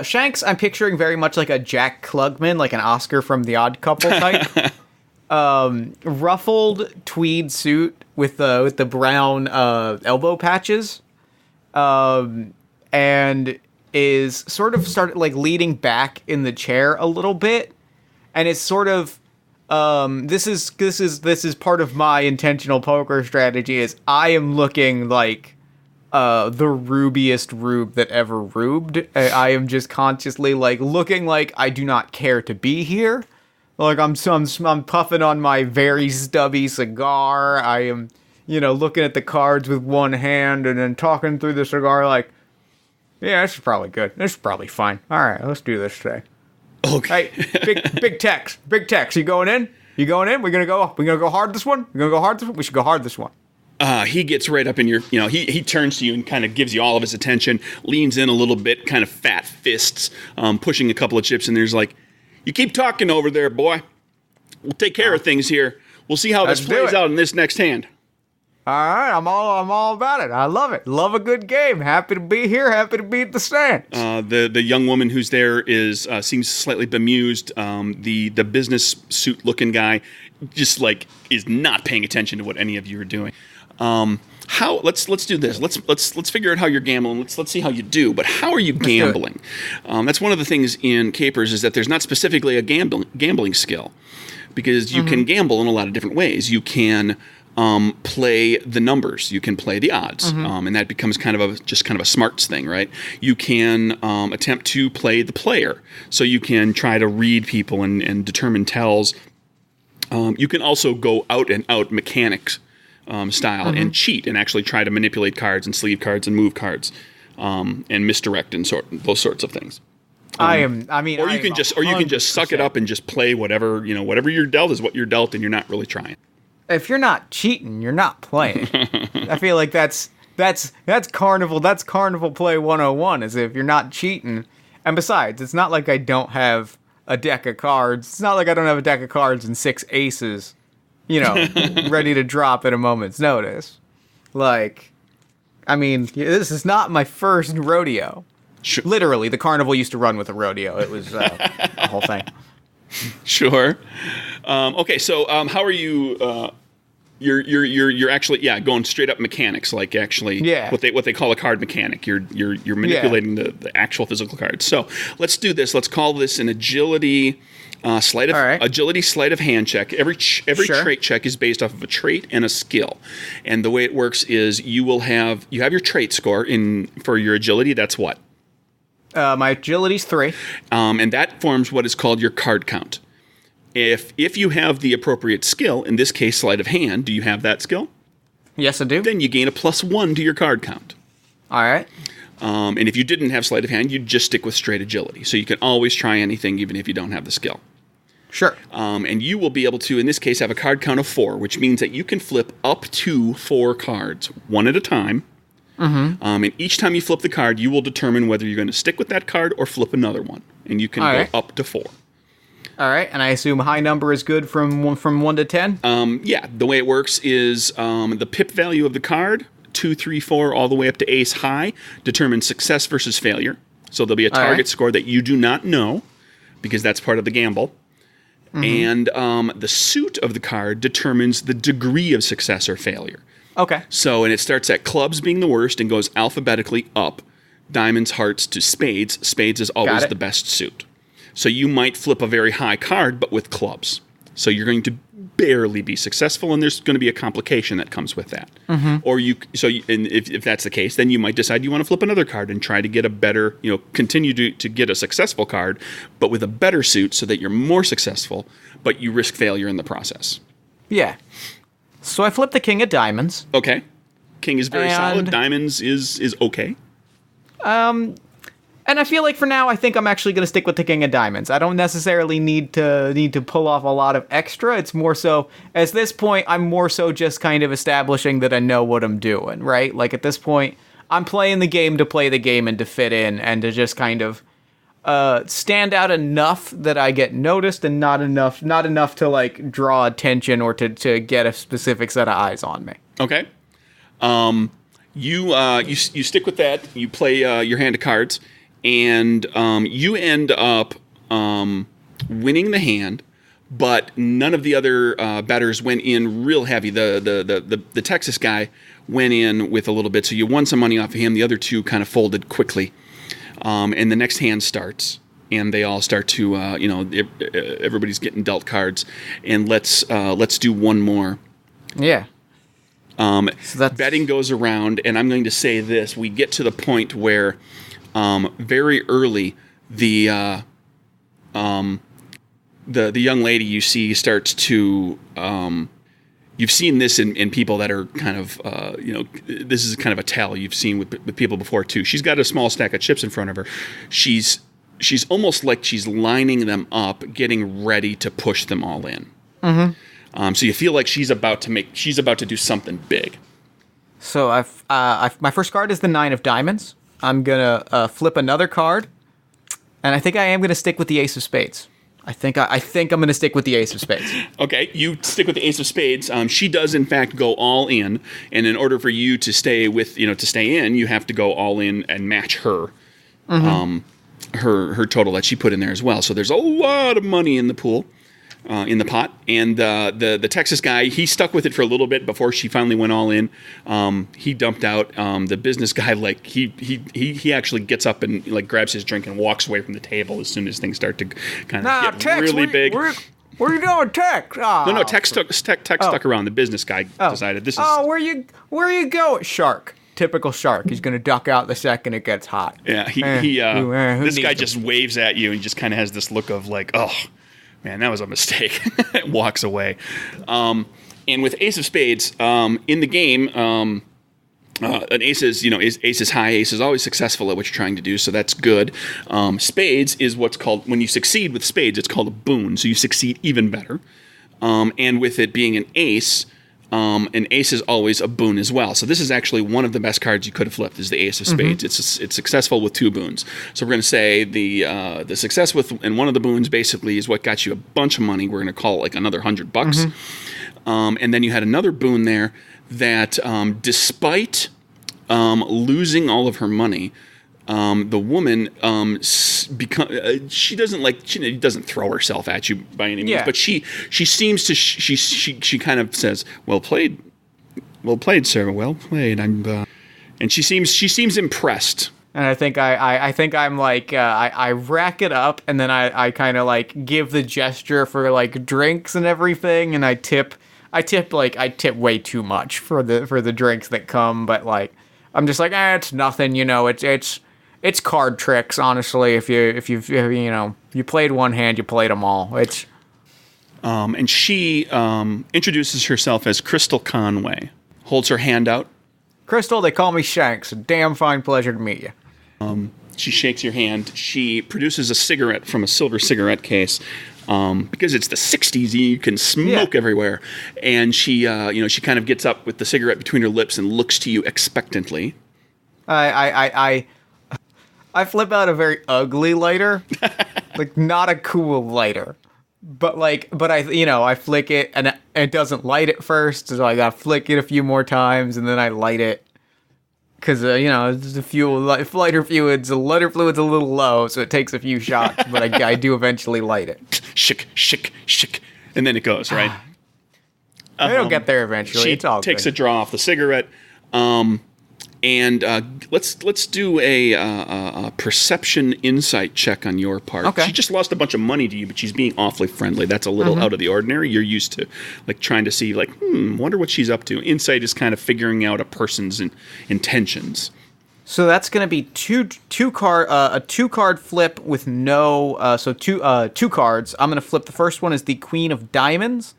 Shanks, I'm picturing very much like a Jack Klugman, like an Oscar from The Odd Couple type, ruffled tweed suit with the brown elbow patches. And is sort of started leaning back in the chair a little bit, and it's sort of this is part of my intentional poker strategy. Is I am looking like the rubiest rube that ever rubed. I am just consciously looking like I do not care to be here. Like I'm puffing on my very stubby cigar. I am looking at the cards with one hand and then talking through the cigar like. Yeah, this is probably good. This is probably fine. All right, let's do this today. Okay. Hey, big Tex. You going in? We're gonna go hard this one. We should go hard this one. He gets right up in your. He turns to you and kind of gives you all of his attention. Leans in a little bit, kind of fat fists, pushing a couple of chips. And there's you keep talking over there, boy. We'll take care of things here. We'll see how this plays out in this next hand. All right, I'm all about it. I love it. Love a good game. Happy to be here. Happy to be at the stand. The young woman who's there seems slightly bemused. The business suit looking guy just is not paying attention to what any of you are doing. Let's do this. Let's figure out how you're gambling. Let's see how you do. But how are you gambling? That's one of the things in Capers is that there's not specifically a gambling skill, because you can gamble in a lot of different ways. You can play the numbers. You can play the odds, and that becomes kind of a smarts thing, right? You can attempt to play the player, so you can try to read people and determine tells. You can also go out and out mechanics style and cheat and actually try to manipulate cards and sleeve cards and move cards and misdirect and those sorts of things. Or you can just suck it up and just play whatever you're dealt is what you're dealt, and you're not really trying. If you're not cheating, you're not playing. I feel like that's carnival. That's carnival play 101. Is if you're not cheating. And besides, it's not like I don't have a deck of cards. It's not like I don't have a deck of cards and 6 aces, ready to drop at a moment's notice. This is not my first rodeo. Sure. Literally, the carnival used to run with a rodeo. It was a whole thing. Sure. Okay, so how are you? You're actually going straight up mechanics, like actually what they call a card mechanic. You're manipulating the actual physical cards. So let's do this. Let's call this an agility sleight of hand check. Every trait check is based off of a trait and a skill, and the way it works is you have your trait score for your agility. That's what. My agility's 3. And that forms what is called your card count. If you have the appropriate skill, in this case, sleight of hand, do you have that skill? Yes, I do. Then you gain a +1 to your card count. All right. And if you didn't have sleight of hand, you'd just stick with straight agility. So you can always try anything, even if you don't have the skill. Sure. And you will be able to, in this case, have a card count of 4, which means that you can flip up to 4 cards, one at a time. Mm-hmm. And each time you flip the card, you will determine whether you're going to stick with that card or flip another one. And you can go up to 4. All right, and I assume high number is good from 1 to 10? The way it works is the pip value of the card, 2, 3, 4, all the way up to ace high, determines success versus failure. So there'll be a target score that you do not know, because that's part of the gamble. Mm-hmm. And the suit of the card determines the degree of success or failure. Okay. So, and it starts at clubs being the worst and goes alphabetically up. Diamonds, hearts to spades. Spades is always the best suit. So you might flip a very high card, but with clubs. So you're going to barely be successful, and there's going to be a complication that comes with that. Mm-hmm. Or if that's the case, then you might decide you want to flip another card and try to get a better, continue to get a successful card, but with a better suit so that you're more successful, but you risk failure in the process. Yeah. So I flipped the king of diamonds. Okay. King is very solid. Diamonds is okay. And I feel like for now, I think I'm actually going to stick with the king of diamonds. I don't necessarily need to pull off a lot of extra. It's more so, at this point, I'm more so just kind of establishing that I know what I'm doing, right? Like at this point, I'm playing the game to play the game and to fit in and to just kind of stand out enough that I get noticed and not enough to like draw attention or to get a specific set of eyes on me. Okay. You stick with that. You play your hand of cards. And you end up winning the hand, but none of the other bettors went in real heavy. The Texas guy went in with a little bit, so you won some money off of him. The other two kind of folded quickly, and the next hand starts, and they all start to everybody's getting dealt cards, and let's do one more. Yeah. So betting goes around, and I'm going to say this: we get to the point where. Very early, the young lady you see starts to. You've seen this in people that are kind of, this is kind of a tell you've seen with people before too. She's got a small stack of chips in front of her. She's almost like she's lining them up, getting ready to push them all in. Mm-hmm. So you feel like she's about to do something big. So my first card is the 9 of diamonds. I'm going to flip another card, and I think I am going to stick with the ace of spades. I think I'm going to stick with the ace of spades. Okay, you stick with the ace of spades. She does, in fact, go all in, and in order for you to stay in, you have to go all in and match her, her total that she put in there as well. So there's a lot of money in the pool. In the pot, and the Texas guy, he stuck with it for a little bit before she finally went all in. He dumped out. The business guy, like he actually gets up and like grabs his drink and walks away from the table as soon as things start to kind of get really big. Where are you going, Tex? Oh, No, Tex stuck around. The business guy decided this is. Oh, where you go, Shark? Typical Shark. He's gonna duck out the second it gets hot. Yeah, this guy just waves at you and just kind of has this look of like, oh. Man, that was a mistake. Walks away. And with ace of spades, in the game, an ace is high. Ace is always successful at what you're trying to do, so that's good. Spades is what's called, when you succeed with spades, it's called a boon, so you succeed even better. And with it being an ace is always a boon as well. So this is actually one of the best cards you could have flipped is the ace of spades. Mm-hmm. It's successful with 2 boons. So we're going to say the success and one of the boons basically is what got you a bunch of money. We're going to call it like another $100. Mm-hmm. And then you had another boon there that despite losing all of her money, the woman she doesn't throw herself at you by any means, but she seems to she kind of says, well played, sir, well played. And she seems impressed. And I think I'm like I rack it up, and then I kind of like give the gesture for like drinks and everything, and I tip way too much for the drinks that come, but like I'm just like, it's nothing, it's card tricks, honestly. If you played one hand, you played them all. It's and she introduces herself as Crystal Conway, holds her hand out. Crystal, they call me Shanks. A damn fine pleasure to meet you. She shakes your hand. She produces a cigarette from a silver cigarette case, because it's the 60s, you can smoke everywhere. And she kind of gets up with the cigarette between her lips and looks to you expectantly. I flip out a very ugly lighter, like not a cool lighter, but I flick it and it doesn't light at first, so I gotta flick it a few more times and then I light it. Because, the lighter fluid's a little low, so it takes a few shots, but I do eventually light it. Shik, shik, shik. And then it goes, right? It'll get there eventually. It's all takes good. a draw off the cigarette. And let's do a perception insight check on your part. Okay. She just lost a bunch of money to you, but she's being awfully friendly. That's a little out of the ordinary. You're used to like trying to see like, wonder what she's up to. Insight is kind of figuring out a person's intentions. So that's going to be a 2-card flip with no two cards. I'm going to flip. The first one is the Queen of Diamonds,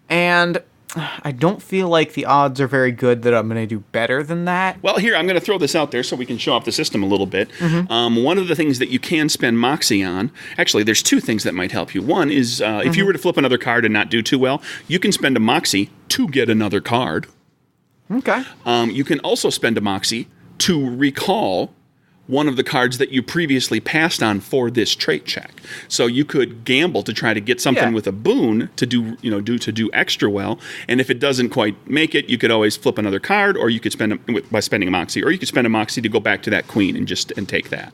and I don't feel like the odds are very good that I'm going to do better than that. Well, here, I'm going to throw this out there so we can show off the system a little bit. One of the things that you can spend Moxie on, actually, there's two things that might help you. One is if you were to flip another card and not do too well, you can spend a Moxie to get another card. Okay. You can also spend a Moxie to recall one of the cards that you previously passed on for this trait check. So you could gamble to try to get something with a boon to do extra well, and if it doesn't quite make it, you could always flip another card, or you could spend by spending a Moxie, or you could spend a Moxie to go back to that queen and take that.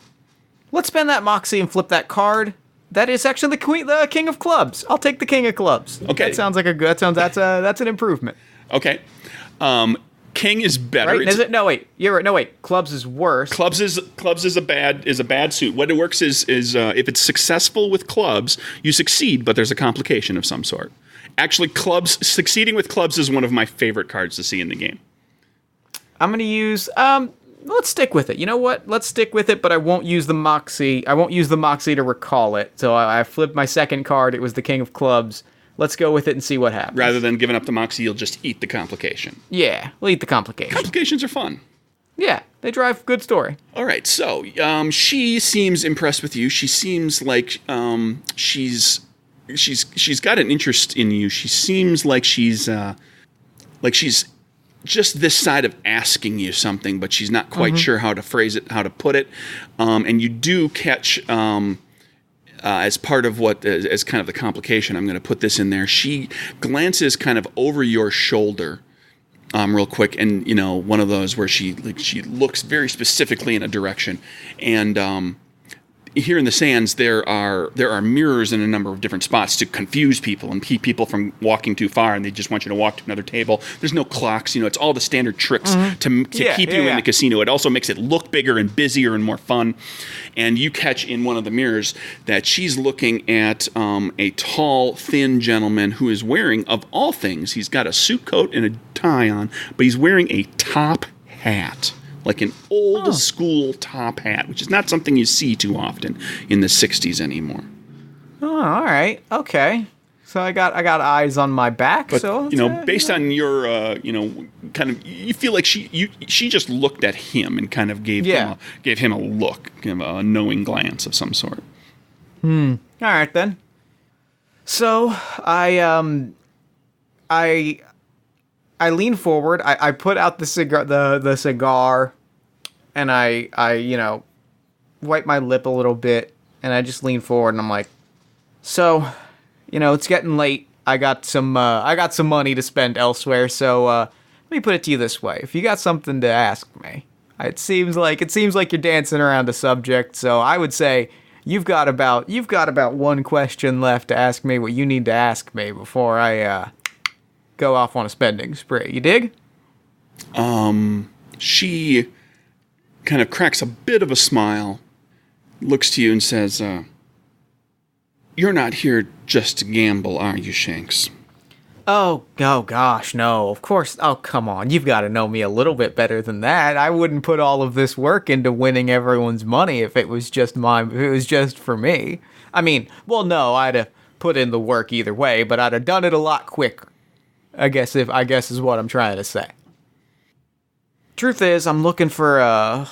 Let's spend that Moxie and flip that card. That is actually the King of Clubs. I'll take the King of Clubs. Okay. That sounds like that's an improvement. Okay. King is better. Right? Is it? No, wait. You're right. No, wait. Clubs is worse. Clubs is a bad suit. What it works is if it's successful with clubs, you succeed, but there's a complication of some sort. Actually, succeeding with clubs is one of my favorite cards to see in the game. I'm going to use let's stick with it. You know what? Let's stick with it, but I won't use the Moxie. I won't use the Moxie to recall it. So I flipped my second card. It was the King of Clubs. Let's go with it and see what happens. Rather than giving up the Moxie, you'll just eat the complication. Yeah, we'll eat the complication. Complications are fun. Yeah, they drive good story. All right, so she seems impressed with you. She seems like she's got an interest in you. She seems like she's just this side of asking you something, but she's not quite sure how to phrase it, how to put it. And you do catch. As part of as kind of the complication, I'm going to put this in there. She glances kind of over your shoulder, real quick, and one of those where she looks very specifically in a direction, and here in the sands there are mirrors in a number of different spots to confuse people and keep people from walking too far, and they just want you to walk to another table. There's no clocks, it's all the standard tricks to keep you in the casino. It also makes it look bigger and busier and more fun. And you catch in one of the mirrors that she's looking at a tall, thin gentleman who is wearing, of all things, he's got a suit coat and a tie on, but he's wearing a top hat. Like an old school top hat, which is not something you see too often in the 60s anymore. Oh, all right. Okay. So I got eyes on my back. But, so based on your, kind of, you feel like she just looked at him and kind of gave him a look, a knowing glance of some sort. All right then. So I lean forward. I put out the cigar, and I wipe my lip a little bit, and I just lean forward, and I'm like, so, it's getting late. I got some money to spend elsewhere. So let me put it to you this way: if you got something to ask me, It seems like you're dancing around the subject, so I would say you've got about one question left to ask me what you need to ask me before I go off on a spending spree. You dig? She kind of cracks a bit of a smile, looks to you and says, "You're not here just to gamble, are you, Shanks?" Oh gosh, no, of course. Oh, come on. You've got to know me a little bit better than that. I wouldn't put all of this work into winning everyone's money if it was just for me. I mean, well, no, I'd have put in the work either way, but I'd have done it a lot quicker. I guess is what I'm trying to say. Truth is, I'm looking for a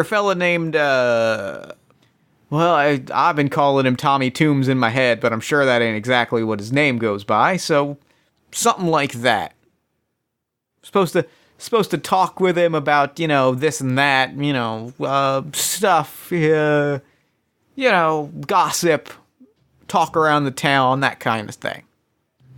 fella named, well, I've been calling him Tommy Toombs in my head, but I'm sure that ain't exactly what his name goes by, so something like that. Supposed to talk with him about, this and that, stuff, gossip, talk around the town, that kind of thing.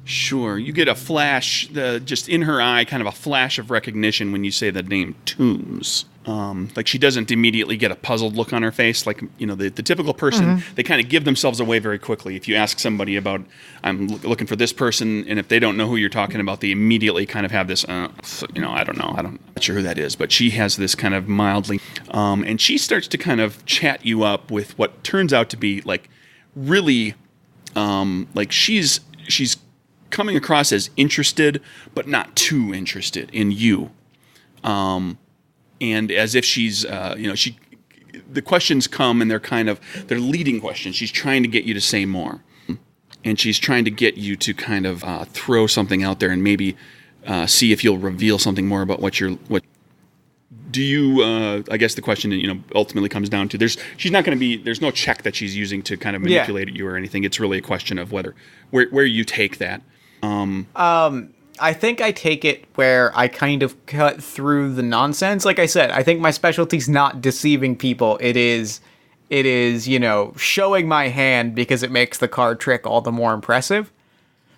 Sure. You get a flash, just in her eye, kind of a flash of recognition when you say the name Toombs. Like she doesn't immediately get a puzzled look on her face. Like, the typical person, they kind of give themselves away very quickly. If you ask somebody about, I'm looking for this person, and if they don't know who you're talking about, they immediately kind of have this, I don't know. I'm not sure who that is, but she has this kind of mildly, and she starts to kind of chat you up with what turns out to be like really, like she's coming across as interested, but not too interested in you. And as if she's, the questions come and they're leading questions. She's trying to get you to say more. And she's trying to get you to kind of throw something out there and maybe see if you'll reveal something more about what do you, I guess the question, ultimately comes down to, there's no check that she's using to kind of manipulate you or anything. It's really a question of where you take that. I think I take it where I kind of cut through the nonsense. Like I said, I think my specialty's not deceiving people. It is, showing my hand because it makes the card trick all the more impressive.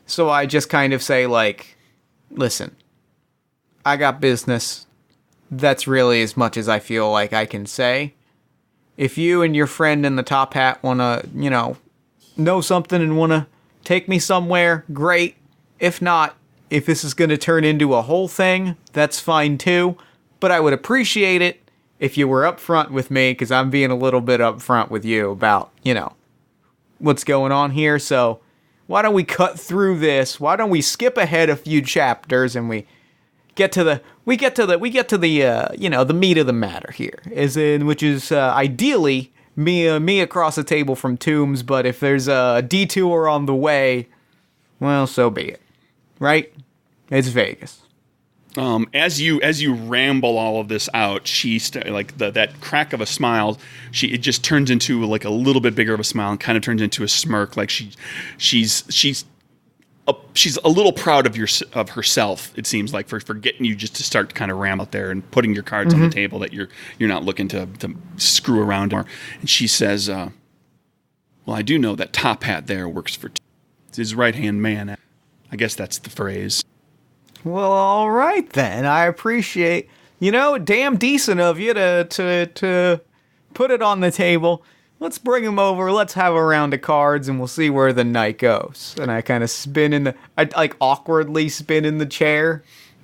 So I just kind of say, like, listen, I got business. That's really as much as I feel like I can say. If you and your friend in the top hat want to, know something and want to take me somewhere, great. If not, if this is going to turn into a whole thing, that's fine too. But I would appreciate it if you were upfront with me, because I'm being a little bit upfront with you about, what's going on here. So why don't we cut through this? Why don't we skip ahead a few chapters and we get to the meat of the matter here, which is ideally me across the table from Toombs. But if there's a detour on the way, well, so be it. Right? It's Vegas. As you ramble all of this out, she that crack of a smile. It just turns into like a little bit bigger of a smile and kind of turns into a smirk. Like she's a little proud of herself. It seems like for getting you just to start kind of ram out there and putting your cards on the table that you're not looking to screw around more. And she says, "Well, I do know that Top Hat there works for his right hand man. I guess that's the phrase." Well, all right then. I appreciate, damn decent of you to put it on the table. Let's bring him over. Let's have a round of cards, and we'll see where the night goes. And I kind of awkwardly spin in the chair.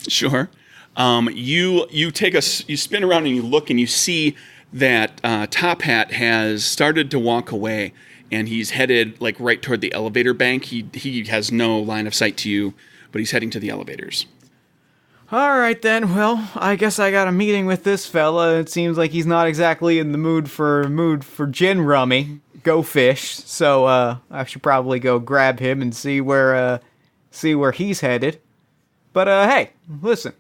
Sure. You spin around and you look and you see that Top Hat has started to walk away, and he's headed like right toward the elevator bank. He has no line of sight to you, but he's heading to the elevators. All right then. Well, I guess I got a meeting with this fella. It seems like he's not exactly in the mood for gin rummy. Go fish. So I should probably go grab him and see where he's headed. But hey, listen.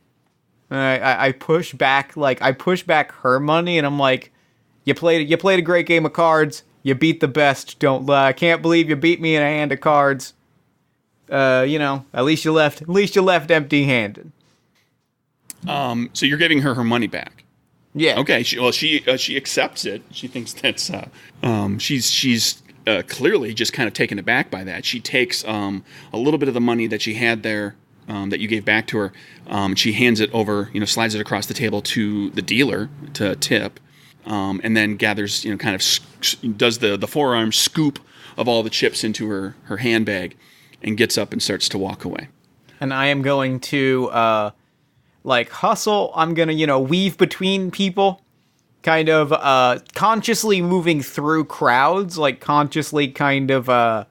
I push back her money, and I'm like, you played a great game of cards. You beat the best. I can't believe you beat me in a hand of cards. At least you left empty-handed. So you're giving her money back. Yeah. Okay. She accepts it. She thinks that's she's clearly just kind of taken aback by that. She takes a little bit of the money that she had there that you gave back to her. She hands it over, slides it across the table to the dealer to tip, and then gathers, kind of does the forearm scoop of all the chips into her handbag, and gets up and starts to walk away. And I am going to hustle. I'm gonna weave between people, kind of consciously moving through crowds, like consciously kind of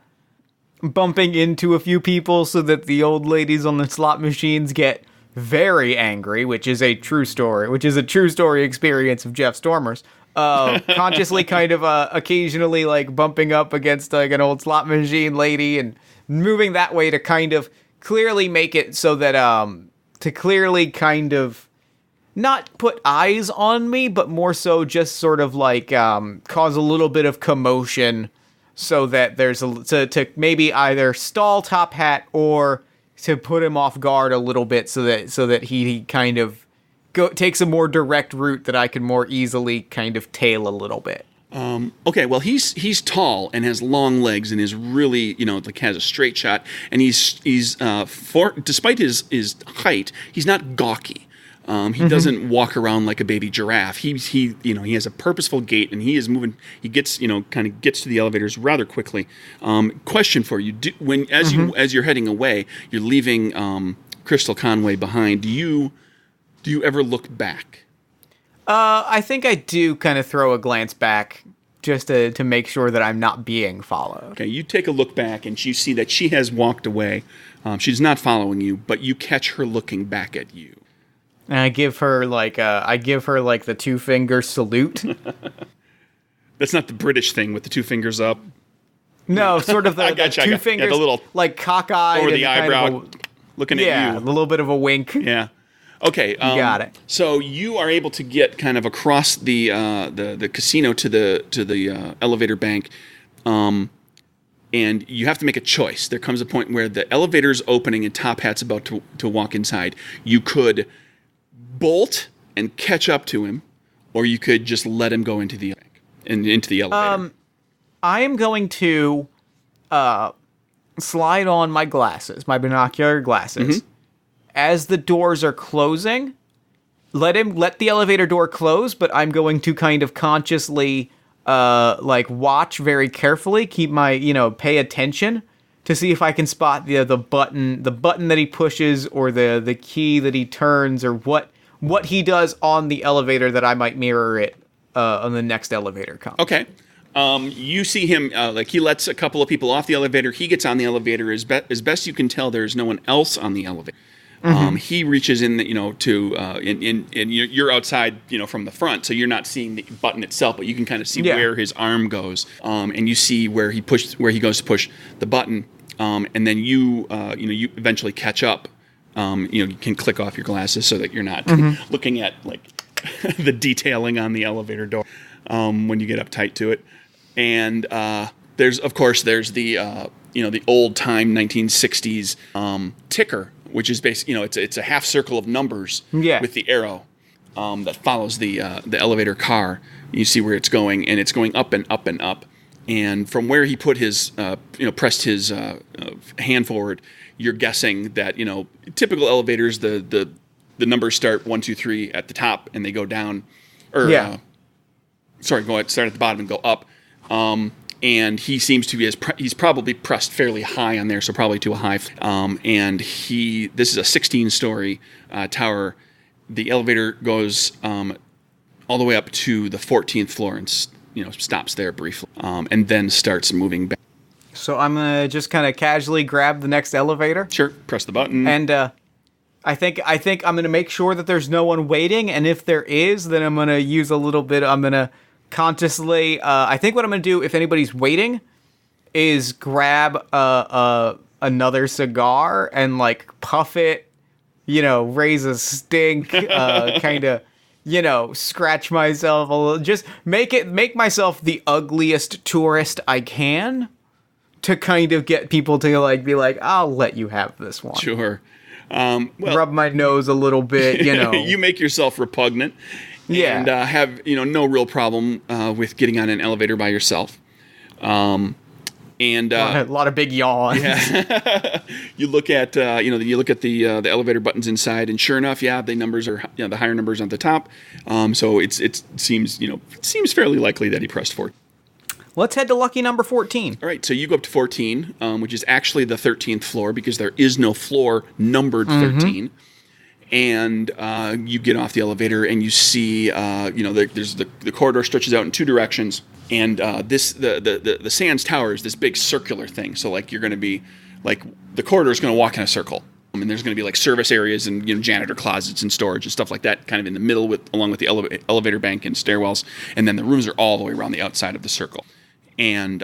bumping into a few people so that the old ladies on the slot machines get very angry, which is a true story experience of Jeff Stormer's. Consciously kind of occasionally like bumping up against like an old slot machine lady and moving that way to kind of clearly make it so that to clearly kind of not put eyes on me, but more so just sort of like cause a little bit of commotion so that there's to maybe either stall Top Hat or to put him off guard a little bit so that he kind of takes a more direct route that I can more easily kind of tail a little bit. Okay, well, he's tall and has long legs and is really, has a straight shot. And despite his height, he's not gawky. He doesn't walk around like a baby giraffe. He has a purposeful gait, and he is moving. He gets, kind of gets to the elevators rather quickly. Question for you: as you're heading away, you're leaving Crystal Conway behind. Do you ever look back? I think I do kind of throw a glance back just to make sure that I'm not being followed. Okay, you take a look back and you see that she has walked away. She's not following you, but you catch her looking back at you. And I give her like the 2-finger salute. That's not the British thing with the 2 fingers up. No, sort of the 2 fingers, yeah, the little like cockeyed over the eyebrow, kind of looking at you. Yeah, a little bit of a wink. Yeah. Okay, you got it. So you are able to get kind of across the casino to the elevator bank, and you have to make a choice. There comes a point where the elevator's opening and Top Hat's about to walk inside. You could bolt and catch up to him, or you could just let him go into the elevator. I am going to slide on my glasses, my binocular glasses. Mm-hmm. As the doors are closing, let the elevator door close, but I'm going to kind of consciously watch very carefully, keep my, pay attention to see if I can spot the button that he pushes or the key that he turns or what he does on the elevator that I might mirror it on the next elevator comes. Okay. You see him, he lets a couple of people off the elevator. He gets on the elevator. As best you can tell, there's no one else on the elevator. Mm-hmm. He reaches in, and you're outside, from the front, so you're not seeing the button itself, but you can kind of see where his arm goes, and you see where he goes to push the button, and then you eventually catch up. You can click off your glasses so that you're not looking at the detailing on the elevator door when you get up tight to it, and there's the the old time 1960s ticker. Which is basically, it's a half circle of numbers with the arrow that follows the elevator car. You see where it's going, and it's going up and up and up. And from where he put his, pressed his hand forward, you're guessing that, typical elevators, the numbers start 1, 2, 3 at the top, and they go down, start at the bottom and go up. And he seems to be he's probably pressed fairly high on there, so probably to a high. And this is a 16-story tower. The elevator goes all the way up to the 14th floor and stops there briefly, and then starts moving back. So I'm gonna just kind of casually grab the next elevator. Sure, press the button, and I think I'm gonna make sure that there's no one waiting, and if there is, then I'm gonna use a little bit. I'm gonna consciously, I think what I'm going to do, if anybody's waiting, is grab another cigar and, puff it, raise a stink, kind of, scratch myself a little, just make myself the ugliest tourist I can to kind of get people to, be like, I'll let you have this one. Sure. Rub my nose a little bit, You make yourself repugnant. Yeah. And have no real problem with getting on an elevator by yourself. And a lot of big yawns. yeah. You look at the elevator buttons inside, and sure enough, the numbers are the higher numbers on the top. So it seems fairly likely that he pressed 4. Let's head to lucky number 14. All right, so you go up to 14, which is actually the 13th floor because there is no floor numbered 13. And you get off the elevator and you see, there's the corridor stretches out in 2 directions, and the Sands Tower is this big circular thing. So like you're going to be like the corridor is going to walk in a circle. And there's going to be like service areas and janitor closets and storage and stuff like that, kind of in the middle along with the elevator bank and stairwells, and then the rooms are all the way around the outside of the circle. And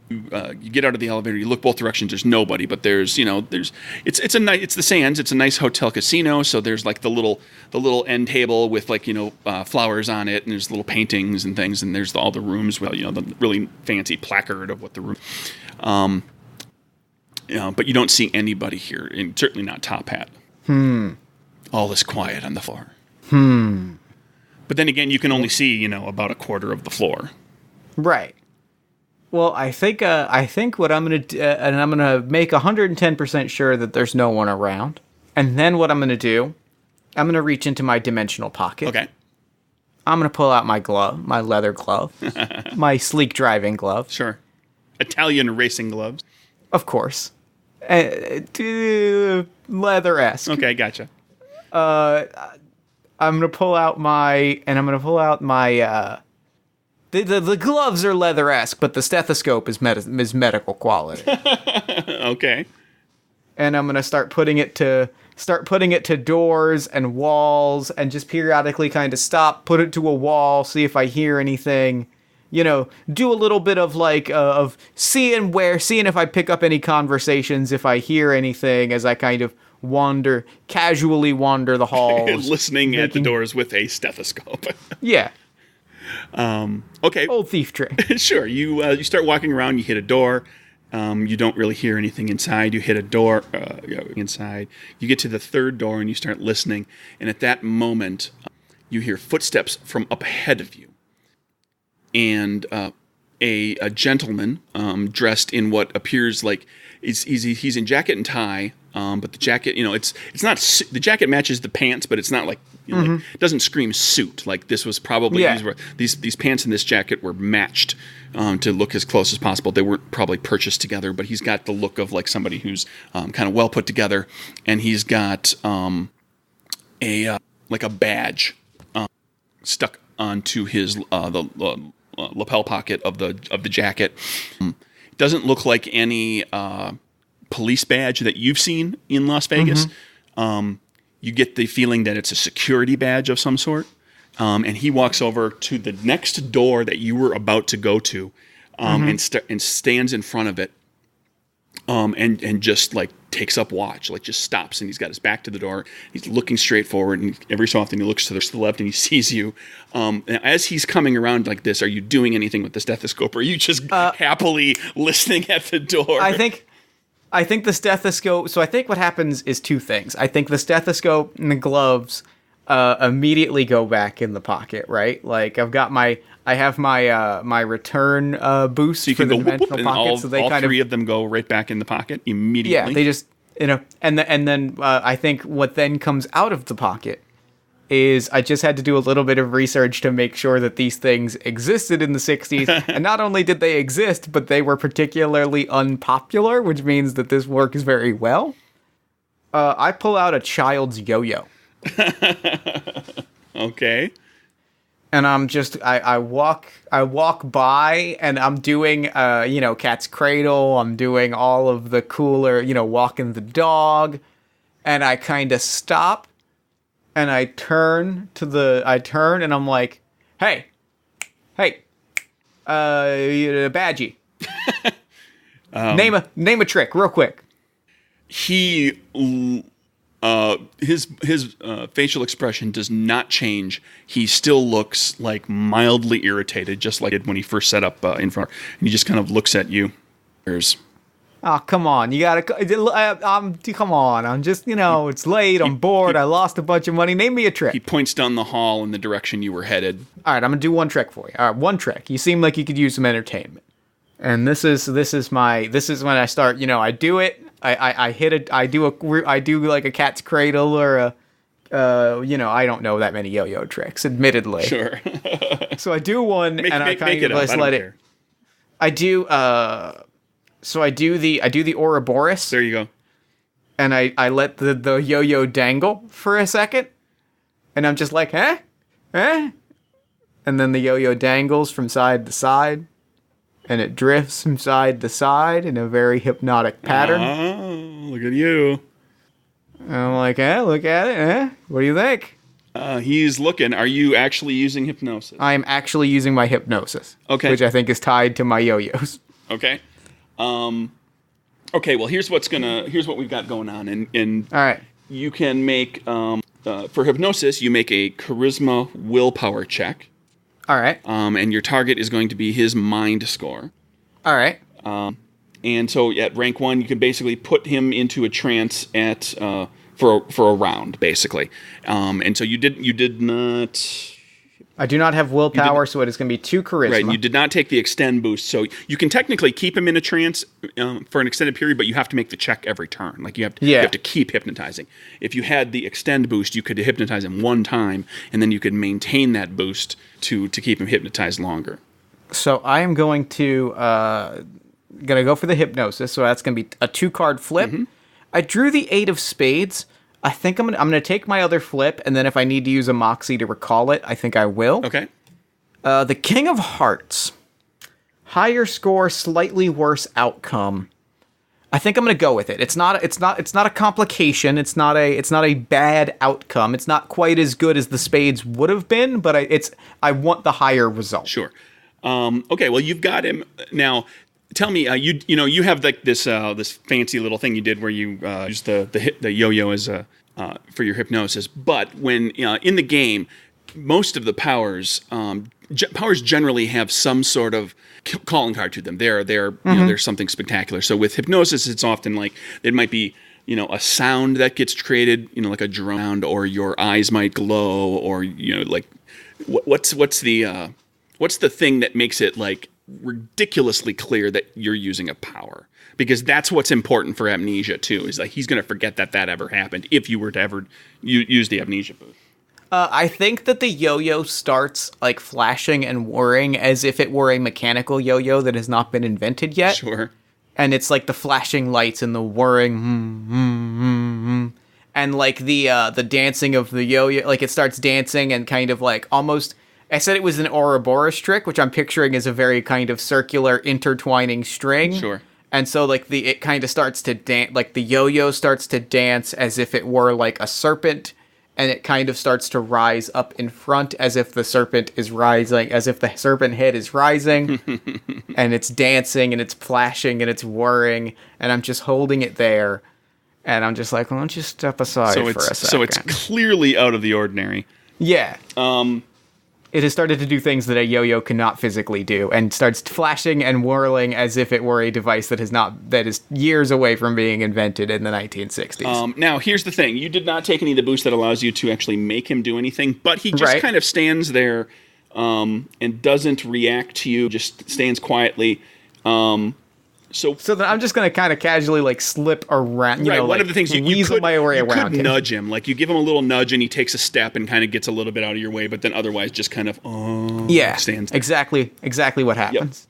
you get out of the elevator, you look both directions. There's nobody, but it's the Sands. It's a nice hotel casino. So there's like the little end table with flowers on it, and there's little paintings and things, and there's all the rooms with the really fancy placard of what the room. But you don't see anybody here, and certainly not Top Hat. All is quiet on the floor. But then again, you can only see about a quarter of the floor. Right. Well, I think what I'm going to do, and I'm going to make 110% sure that there's no one around. And then what I'm going to do, I'm going to reach into my dimensional pocket. Okay. I'm going to pull out my glove, my leather glove, my sleek driving glove. Sure. Italian racing gloves. Of course. Leather-esque. Okay, gotcha. I'm going to pull out my The gloves are leather-esque, but the stethoscope is medical quality. Okay. And I'm gonna start putting it to doors and walls, and just periodically kind of stop, put it to a wall, see if I hear anything. Do a little bit of of seeing if I pick up any conversations, if I hear anything as I kind of casually wander the halls, listening at the doors with a stethoscope. Yeah. Okay. Old thief trick. Sure. You start walking around. You hit a door. You don't really hear anything inside. You hit a door inside. You get to the third door and you start listening. And at that moment, you hear footsteps from up ahead of you, and a gentleman dressed in what appears like he's in jacket and tie. But the jacket, it's not the jacket matches the pants, but it's not like it doesn't scream suit. Like this was probably these pants and this jacket were matched to look as close as possible. They weren't probably purchased together, but he's got the look of like somebody who's kind of well put together, and he's got a badge stuck onto his the lapel pocket of the jacket. It doesn't look like any police badge that you've seen in Las Vegas. You get the feeling that it's a security badge of some sort. And he walks over to the next door that you were about to go to, and stands in front of it, and just like takes up watch, like just stops, and he's got his back to the door. He's looking straight forward, and every so often he looks to the left and he sees you. And as he's coming around like this, are you doing anything with the stethoscope, or are you just happily listening at the door? I think the stethoscope. So I think what happens is 2 things. I think the stethoscope and the gloves immediately go back in the pocket, right? Like I have my return boost so you for can the go dimensional pocket. So they all kind three of them go right back in the pocket immediately. Yeah, they just and then I think what then comes out of the pocket is I just had to do a little bit of research to make sure that these things existed in the 60s. And not only did they exist, but they were particularly unpopular, which means that this works very well. I pull out a child's yo-yo. Okay. And I'm just, I walk by, and I'm doing, Cat's Cradle. I'm doing all of the cooler, walking the dog. And I kind of stop. And I turn, and I'm like, hey, Badgie, name a trick, real quick. He, his facial expression does not change. He still looks like mildly irritated, just like it when he first set up in front. And he just kind of looks at you. Oh, come on. You gotta, come on. I'm just, it's late. I'm bored. I lost a bunch of money. Name me a trick. He points down the hall in the direction you were headed. All right, I'm going to do one trick for you. All right, one trick. You seem like you could use some entertainment. And this is when I start. I do it. I hit it. I do like a cat's cradle or a. I don't know that many yo-yo tricks, admittedly. Sure. So I do one, and I kind of just let it. I do. So I do the Ouroboros. There you go. And I let the yo-yo dangle for a second, and I'm just like, eh, and then the yo-yo dangles from side to side, and it drifts from side to side in a very hypnotic pattern. Oh, look at you. And I'm like, look at it, what do you think? He's looking. Are you actually using hypnosis? I am actually using my hypnosis. Okay. Which I think is tied to my yo-yos. Okay. Okay, well, here's what we've got going on. And all right. You can make, for hypnosis, you make a charisma willpower check. All right. And your target is going to be his mind score. All right. And so at rank 1, you can basically put him into a trance for a round, basically. And so you did not. I do not have willpower, so it is going to be 2 charisma. Right, you did not take the extend boost, so you can technically keep him in a trance for an extended period, but you have to make the check every turn. Like you have to keep hypnotizing. If you had the extend boost, you could hypnotize him one time, and then you could maintain that boost to keep him hypnotized longer. So I am going to go for the hypnosis. So that's going to be a 2-card flip. Mm-hmm. I drew the 8 of spades. I think I'm gonna take my other flip, and then if I need to use a moxie to recall it, I think I will. Okay. The King of Hearts, higher score, slightly worse outcome. I think I'm gonna go with it. It's not a complication. It's not a bad outcome. It's not quite as good as the spades would have been, but I want the higher result. Sure. Okay. Well, you've got him now. Tell me, you have like this fancy little thing you did where you use the yo-yo as for your hypnosis. But when in the game, most of the powers generally have some sort of calling card to them. There's something spectacular. So with hypnosis, it's often like it might be a sound that gets created, like a drone, or your eyes might glow, or like what's the thing that makes it like ridiculously clear that you're using a power, because that's what's important for amnesia too, is like he's going to forget that ever happened if you were to ever use the amnesia boost. I think that the yo-yo starts like flashing and whirring as if it were a mechanical yo-yo that has not been invented yet. Sure. And it's like the flashing lights and the whirring and like the dancing of the yo-yo, like it starts dancing and kind of like almost. I said it was an Ouroboros trick, which I'm picturing as a very kind of circular intertwining string. Sure. And so like it kind of starts to dance, like the yo-yo starts to dance as if it were like a serpent, and it kind of starts to rise up in front as if the serpent is rising, as if the serpent head is rising, and it's dancing and it's flashing and it's whirring, and I'm just holding it there, and I'm just like, why don't you step aside for a second? So it's clearly out of the ordinary. Yeah. It has started to do things that a yo-yo cannot physically do, and starts flashing and whirling as if it were a device that is years away from being invented in the 1960s. Now, here's the thing. You did not take any of the boost that allows you to actually make him do anything, but he just kind of stands there and doesn't react to you, just stands quietly. So then I'm just going to kind of casually like slip around, one of the things you could nudge him. Like you give him a little nudge and he takes a step and kind of gets a little bit out of your way, but then otherwise just kind of stands there. Exactly what happens.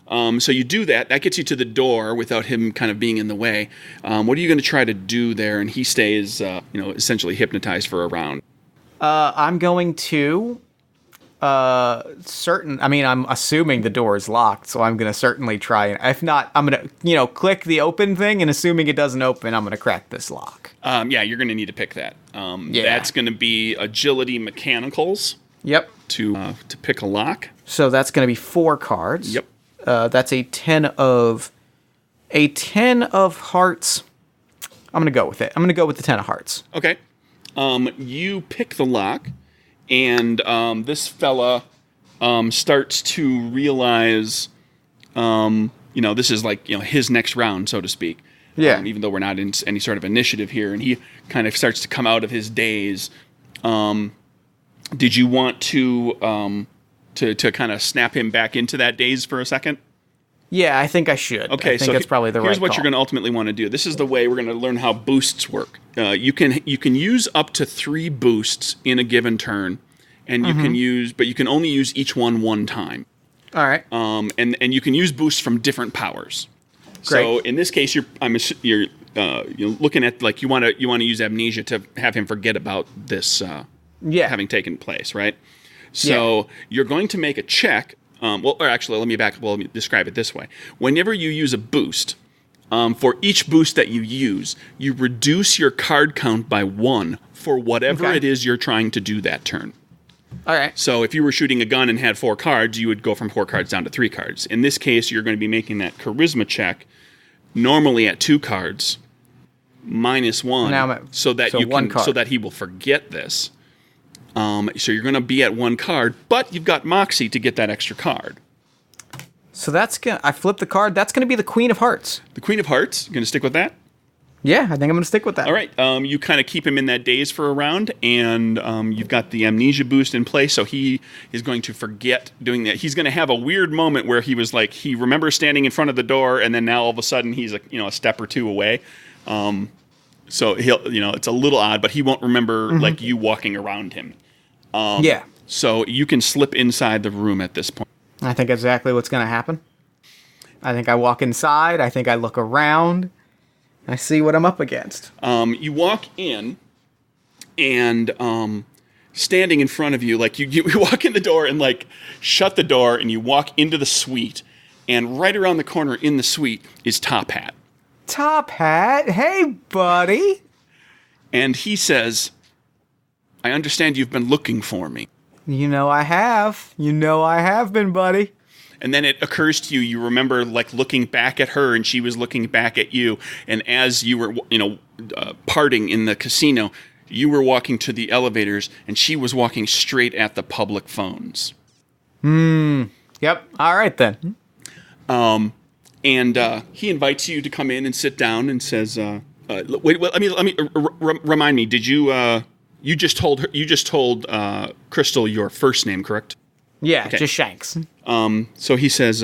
Yep. So you do that. That gets you to the door without him kind of being in the way. What are you going to try to do there? And he stays, essentially hypnotized for a round. I'm going to... I'm assuming the door is locked, so I'm going to certainly try. And if not, I'm going to, click the open thing, and assuming it doesn't open, I'm going to crack this lock. You're going to need to pick that. That's going to be agility mechanicals. Yep. To pick a lock. So that's going to be 4 cards. Yep. That's a 10 of hearts. I'm going to go with it. I'm going to go with the 10 of hearts. Okay. You pick the lock. And this fella starts to realize, this is like, his next round, so to speak. Yeah. Even though we're not in any sort of initiative here. And he kind of starts to come out of his daze. Did you want to kind of snap him back into that daze for a second? Yeah, I think I should. Okay, I think that's probably the right here's what call. you're going to ultimately want to do. This is the way we're going to learn how boosts work. You can use up to 3 boosts in a given turn, and you can only use each one time. All right. And you can use boosts from different powers. Great. So in this case, you're looking at like you want to use amnesia to have him forget about this having taken place, right? So you're going to make a check. Or actually, let me describe it this way. Whenever you use a boost, for each boost that you use, you reduce your card count by 1 for whatever it is you're trying to do that turn. All right. So if you were shooting a gun and had 4 cards, you would go from 4 cards down to 3 cards. In this case, you're going to be making that charisma check normally at 2 cards, -1, Now so that he will forget this. So you're going to be at 1 card, but you've got Moxie to get that extra card. So I flip the card. That's gonna be the Queen of Hearts. The Queen of Hearts, you going to stick with that? Yeah, I think I'm gonna stick with that. All right. You kind of keep him in that daze for a round, and you've got the amnesia boost in place, so he is going to forget doing that. He's going to have a weird moment where he was like, he remembers standing in front of the door, and then now all of a sudden he's a step or 2 away. So it's a little odd, but he won't remember like you walking around him. So you can slip inside the room at this point. I think exactly what's gonna happen. I think I walk inside. I think I look around. I see what I'm up against. You walk in, and standing in front of you, like you walk in the door and like shut the door, and you walk into the suite, and right around the corner in the suite is Top Hat. Top Hat, hey buddy. And he says, "I understand you've been looking for me." You know I have. You know I have been, buddy. And then it occurs to you, you remember like looking back at her and she was looking back at you. And as you were, parting in the casino, you were walking to the elevators and she was walking straight at the public phones. Yep. All right then. And he invites you to come in and sit down and says, wait, let me remind me, did you, you just told Crystal your first name, correct? Yeah, Okay. just Shanks. So he says,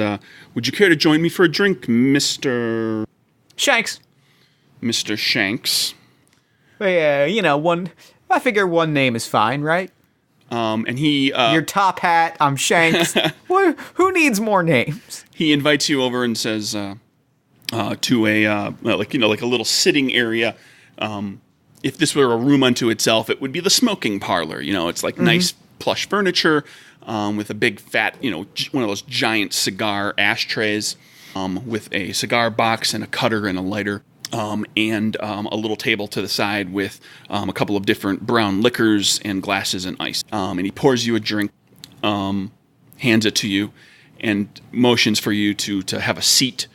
would you care to join me for a drink, Mr. Shanks. Mr. Shanks? Yeah, I figure one name is fine, right? And he You're Top Hat, I'm Shanks. Who needs more names? he invites you over and says to a like a little sitting area. If this were a room unto itself, it would be the smoking parlor. It's like nice plush furniture with a big fat, one of those giant cigar ashtrays with a cigar box and a cutter and a lighter. And a little table to the side with a couple of different brown liquors and glasses and ice. And he pours you a drink, hands it to you, and motions for you to have a seat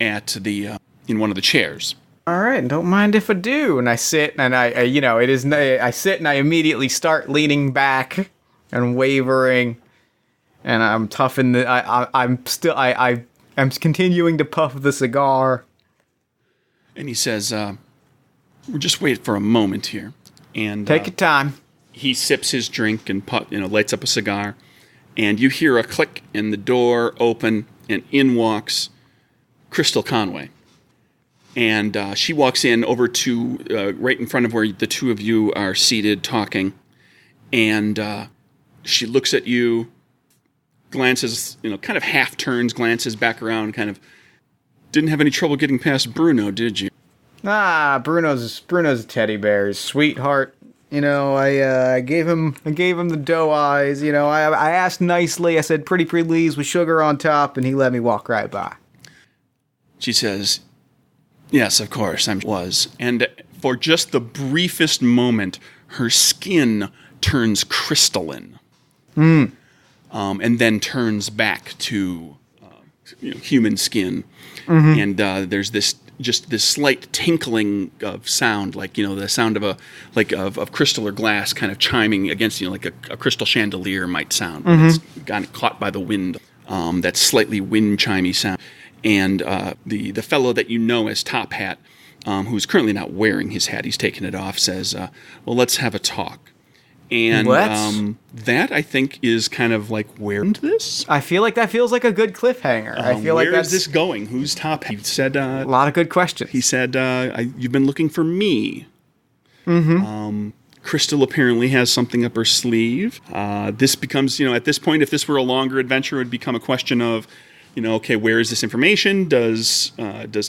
at in one of the chairs. All right, don't mind if I do. And I sit, and I sit, and I immediately start leaning back and wavering, and I'm toughing I'm continuing to puff the cigar. And he says, "We'll just wait for a moment here." And Take your time. he sips his drink and lights up a cigar, and you hear a click, and the door open, and in walks Crystal Conway. And she walks in over to right in front of where the two of you are seated talking, and she looks at you, glances, kind of half turns, glances back around, kind of. Didn't have any trouble getting past Bruno, did you? Bruno's a teddy bear, his sweetheart. I gave him the doe eyes. I asked nicely. I said pretty please with sugar on top, and he let me walk right by. She says, "Yes, of course, I was." And for just the briefest moment, her skin turns crystalline, and then turns back to human skin. And there's this slight tinkling of sound, like the sound of crystal or glass kind of chiming against like a crystal chandelier might sound. It's gotten caught by the wind. That slightly wind chimey sound. And the fellow that you know as Top Hat, who's currently not wearing his hat, he's taken it off, says, "Well, let's have a talk." And What? that, I think, is kind of like, where is this? I feel like that feels like a good cliffhanger. I feel like where that's is this going? Who's top? He said, a lot of good questions. he said, you've been looking for me. Mm-hmm. Crystal apparently has something up her sleeve. This becomes, at this point, if this were a longer adventure, it would become a question of, okay, where is this information? Does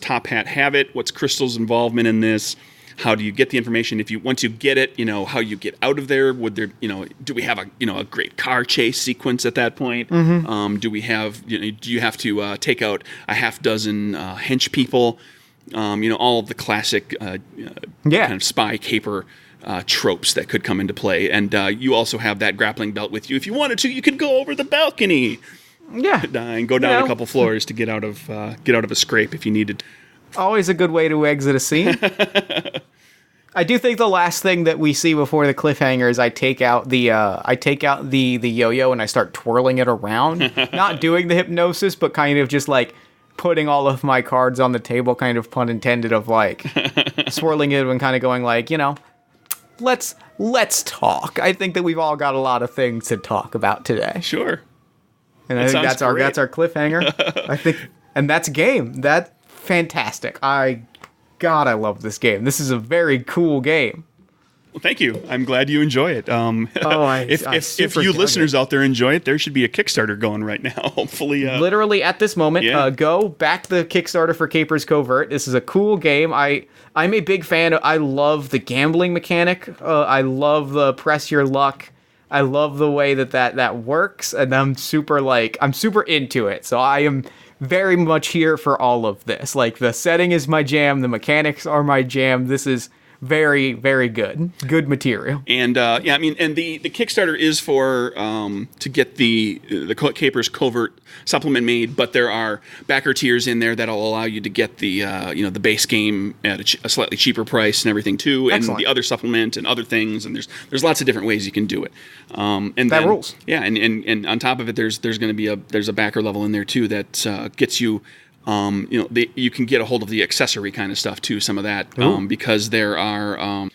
Top Hat have it? What's Crystal's involvement in this? How do you get the information? Once you get it, how you get out of there? Would there, do we have a great car chase sequence at that point? Mm-hmm. Do we have, do you have to take out a half dozen hench people? All of the classic kind of spy caper tropes that could come into play. And you also have that grappling belt with you. If you wanted to, you could go over the balcony. Yeah. And go down a couple floors to get out of a scrape if you needed. Always a good way to exit a scene. I do think the last thing that we see before the cliffhanger is I take out the yo-yo and I start twirling it around. Not doing the hypnosis, but kind of just like putting all of my cards on the table, kind of pun intended, of like swirling it and kind of going like, let's talk. I think that we've all got a lot of things to talk about today. Sure. And I think that's our cliffhanger. I think, and that's a game. That's fantastic. God, I love this game. This is a very cool game. Well, thank you. I'm glad you enjoy it. If you listeners out there enjoy it, there should be a Kickstarter going right now. Hopefully, literally at this moment, go back the Kickstarter for Capers Covert. This is a cool game. I'm a big fan. I love the gambling mechanic. I love the press your luck. I love the way that works, and I'm super into it. So I am very much here for all of this. Like, the setting is my jam, the mechanics are my jam. This is very, very good material. And and the Kickstarter is for to get the Capers Covert supplement made, but there are backer tiers in there that'll allow you to get the the base game at a slightly cheaper price and everything too. Excellent. And the other supplement and other things, and there's lots of different ways you can do it. And that rules. Yeah, and on top of it, there's going to be a backer level in there too that gets you. You can get a hold of the accessory kind of stuff too, some of that, because there are,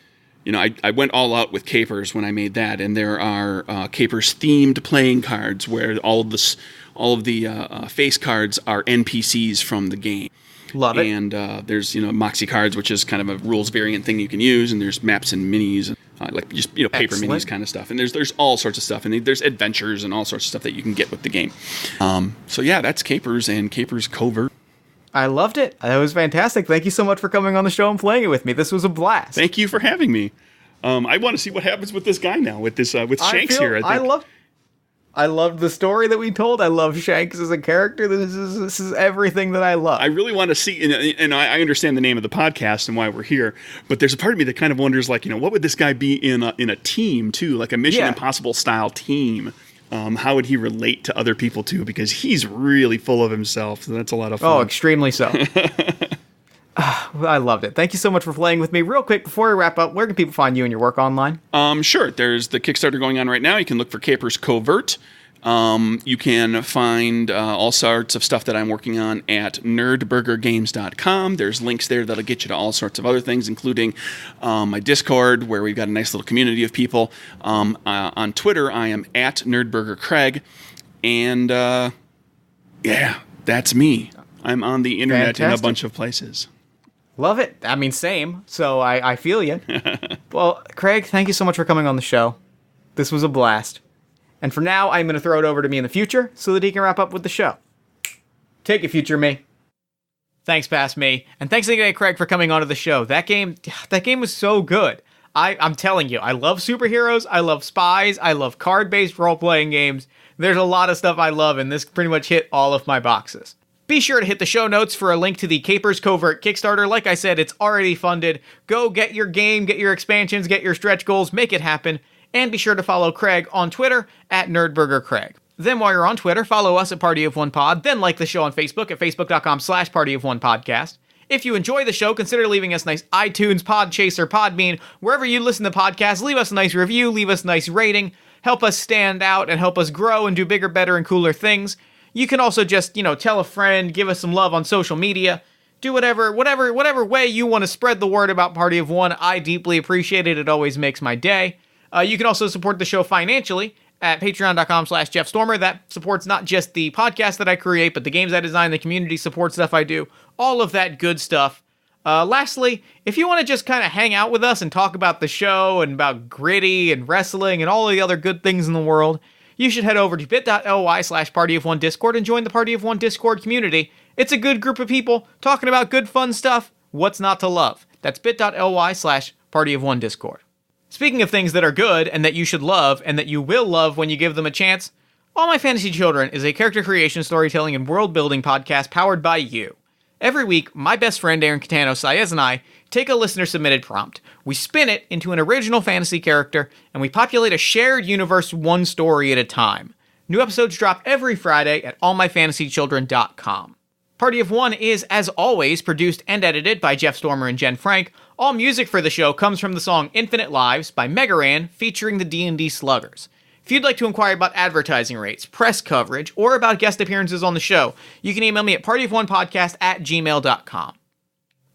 I went all out with Capers when I made that, and there are Capers themed playing cards where all of the face cards are NPCs from the game. Love it. And there's Moxie cards, which is kind of a rules variant thing you can use, and there's maps and minis. Like just paper Excellent. minis kind of stuff, and there's all sorts of stuff, and there's adventures and all sorts of stuff that you can get with the game. So yeah, that's Capers and Capers Covert. I loved it. That was fantastic. Thank you so much for coming on the show and playing it with me. This was a blast. Thank you for having me. I want to see what happens with this guy now, with Shanks here. I loved the story that we told. I love Shanks as a character. This is everything that I love. I really want to see, and I understand the name of the podcast and why we're here, but there's a part of me that kind of wonders, like, what would this guy be in a team too, like a Mission Impossible style team? How would he relate to other people too? Because he's really full of himself. So that's a lot of fun. Oh, extremely so. I loved it. Thank you so much for playing with me. Real quick, before we wrap up, where can people find you and your work online? Sure. There's the Kickstarter going on right now. You can look for Capers Covert. You can find all sorts of stuff that I'm working on at nerdburgergames.com. There's links there that'll get you to all sorts of other things, including my Discord, where we've got a nice little community of people. On Twitter, I am at nerdburgercraig. And that's me. I'm on the internet in a bunch of places. Love it. I mean, same. So I feel you. Well, Craig, thank you so much for coming on the show. This was a blast. And for now, I'm going to throw it over to me in the future so that he can wrap up with the show. Take it, future me. Thanks, past me. And thanks again, Craig, for coming onto the show. That game was so good. I'm telling you, I love superheroes, I love spies, I love card-based role-playing games. There's a lot of stuff I love, and this pretty much hit all of my boxes. Be sure to hit the show notes for a link to the Capers Covert Kickstarter. Like I said, it's already funded. Go get your game, get your expansions, get your stretch goals, make it happen. And be sure to follow Craig on Twitter at NerdburgerCraig. Then while you're on Twitter, follow us at Party of One Pod. Then like the show on Facebook at facebook.com/PartyOfOnePodcast. If you enjoy the show, consider leaving us a nice iTunes, Podchaser, Podbean, wherever you listen to podcasts. Leave us a nice review, leave us a nice rating. Help us stand out and help us grow and do bigger, better, and cooler things. You can also just, tell a friend, give us some love on social media. Do whatever way you want to spread the word about Party of One. I deeply appreciate it. It always makes my day. You can also support the show financially at patreon.com/JeffStormer. That supports not just the podcast that I create, but the games I design, the community support stuff I do, all of that good stuff. Lastly, if you want to just kind of hang out with us and talk about the show and about Gritty and wrestling and all of the other good things in the world, you should head over to bit.ly/PartyOfOne Discord and join the Party of One Discord community. It's a good group of people talking about good fun stuff. What's not to love? That's bit.ly/PartyOfOne Discord. Speaking of things that are good and that you should love and that you will love when you give them a chance, All My Fantasy Children is a character creation, storytelling, and world-building podcast powered by you. Every week, my best friend Aaron Catano Saez and I take a listener-submitted prompt. We spin it into an original fantasy character, and we populate a shared universe one story at a time. New episodes drop every Friday at allmyfantasychildren.com. Party of One is, as always, produced and edited by Jeff Stormer and Jen Frank. All music for the show comes from the song Infinite Lives by Megaran, featuring the D&D Sluggers. If you'd like to inquire about advertising rates, press coverage, or about guest appearances on the show, you can email me at partyofonepodcast@gmail.com.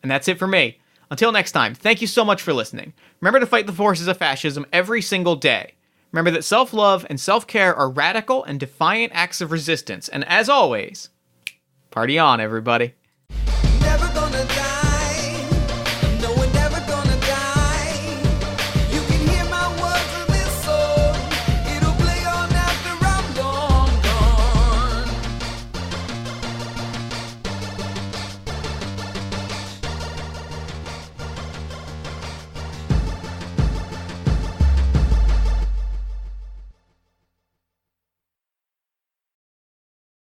And that's it for me. Until next time, thank you so much for listening. Remember to fight the forces of fascism every single day. Remember that self-love and self-care are radical and defiant acts of resistance. And as always, party on, everybody.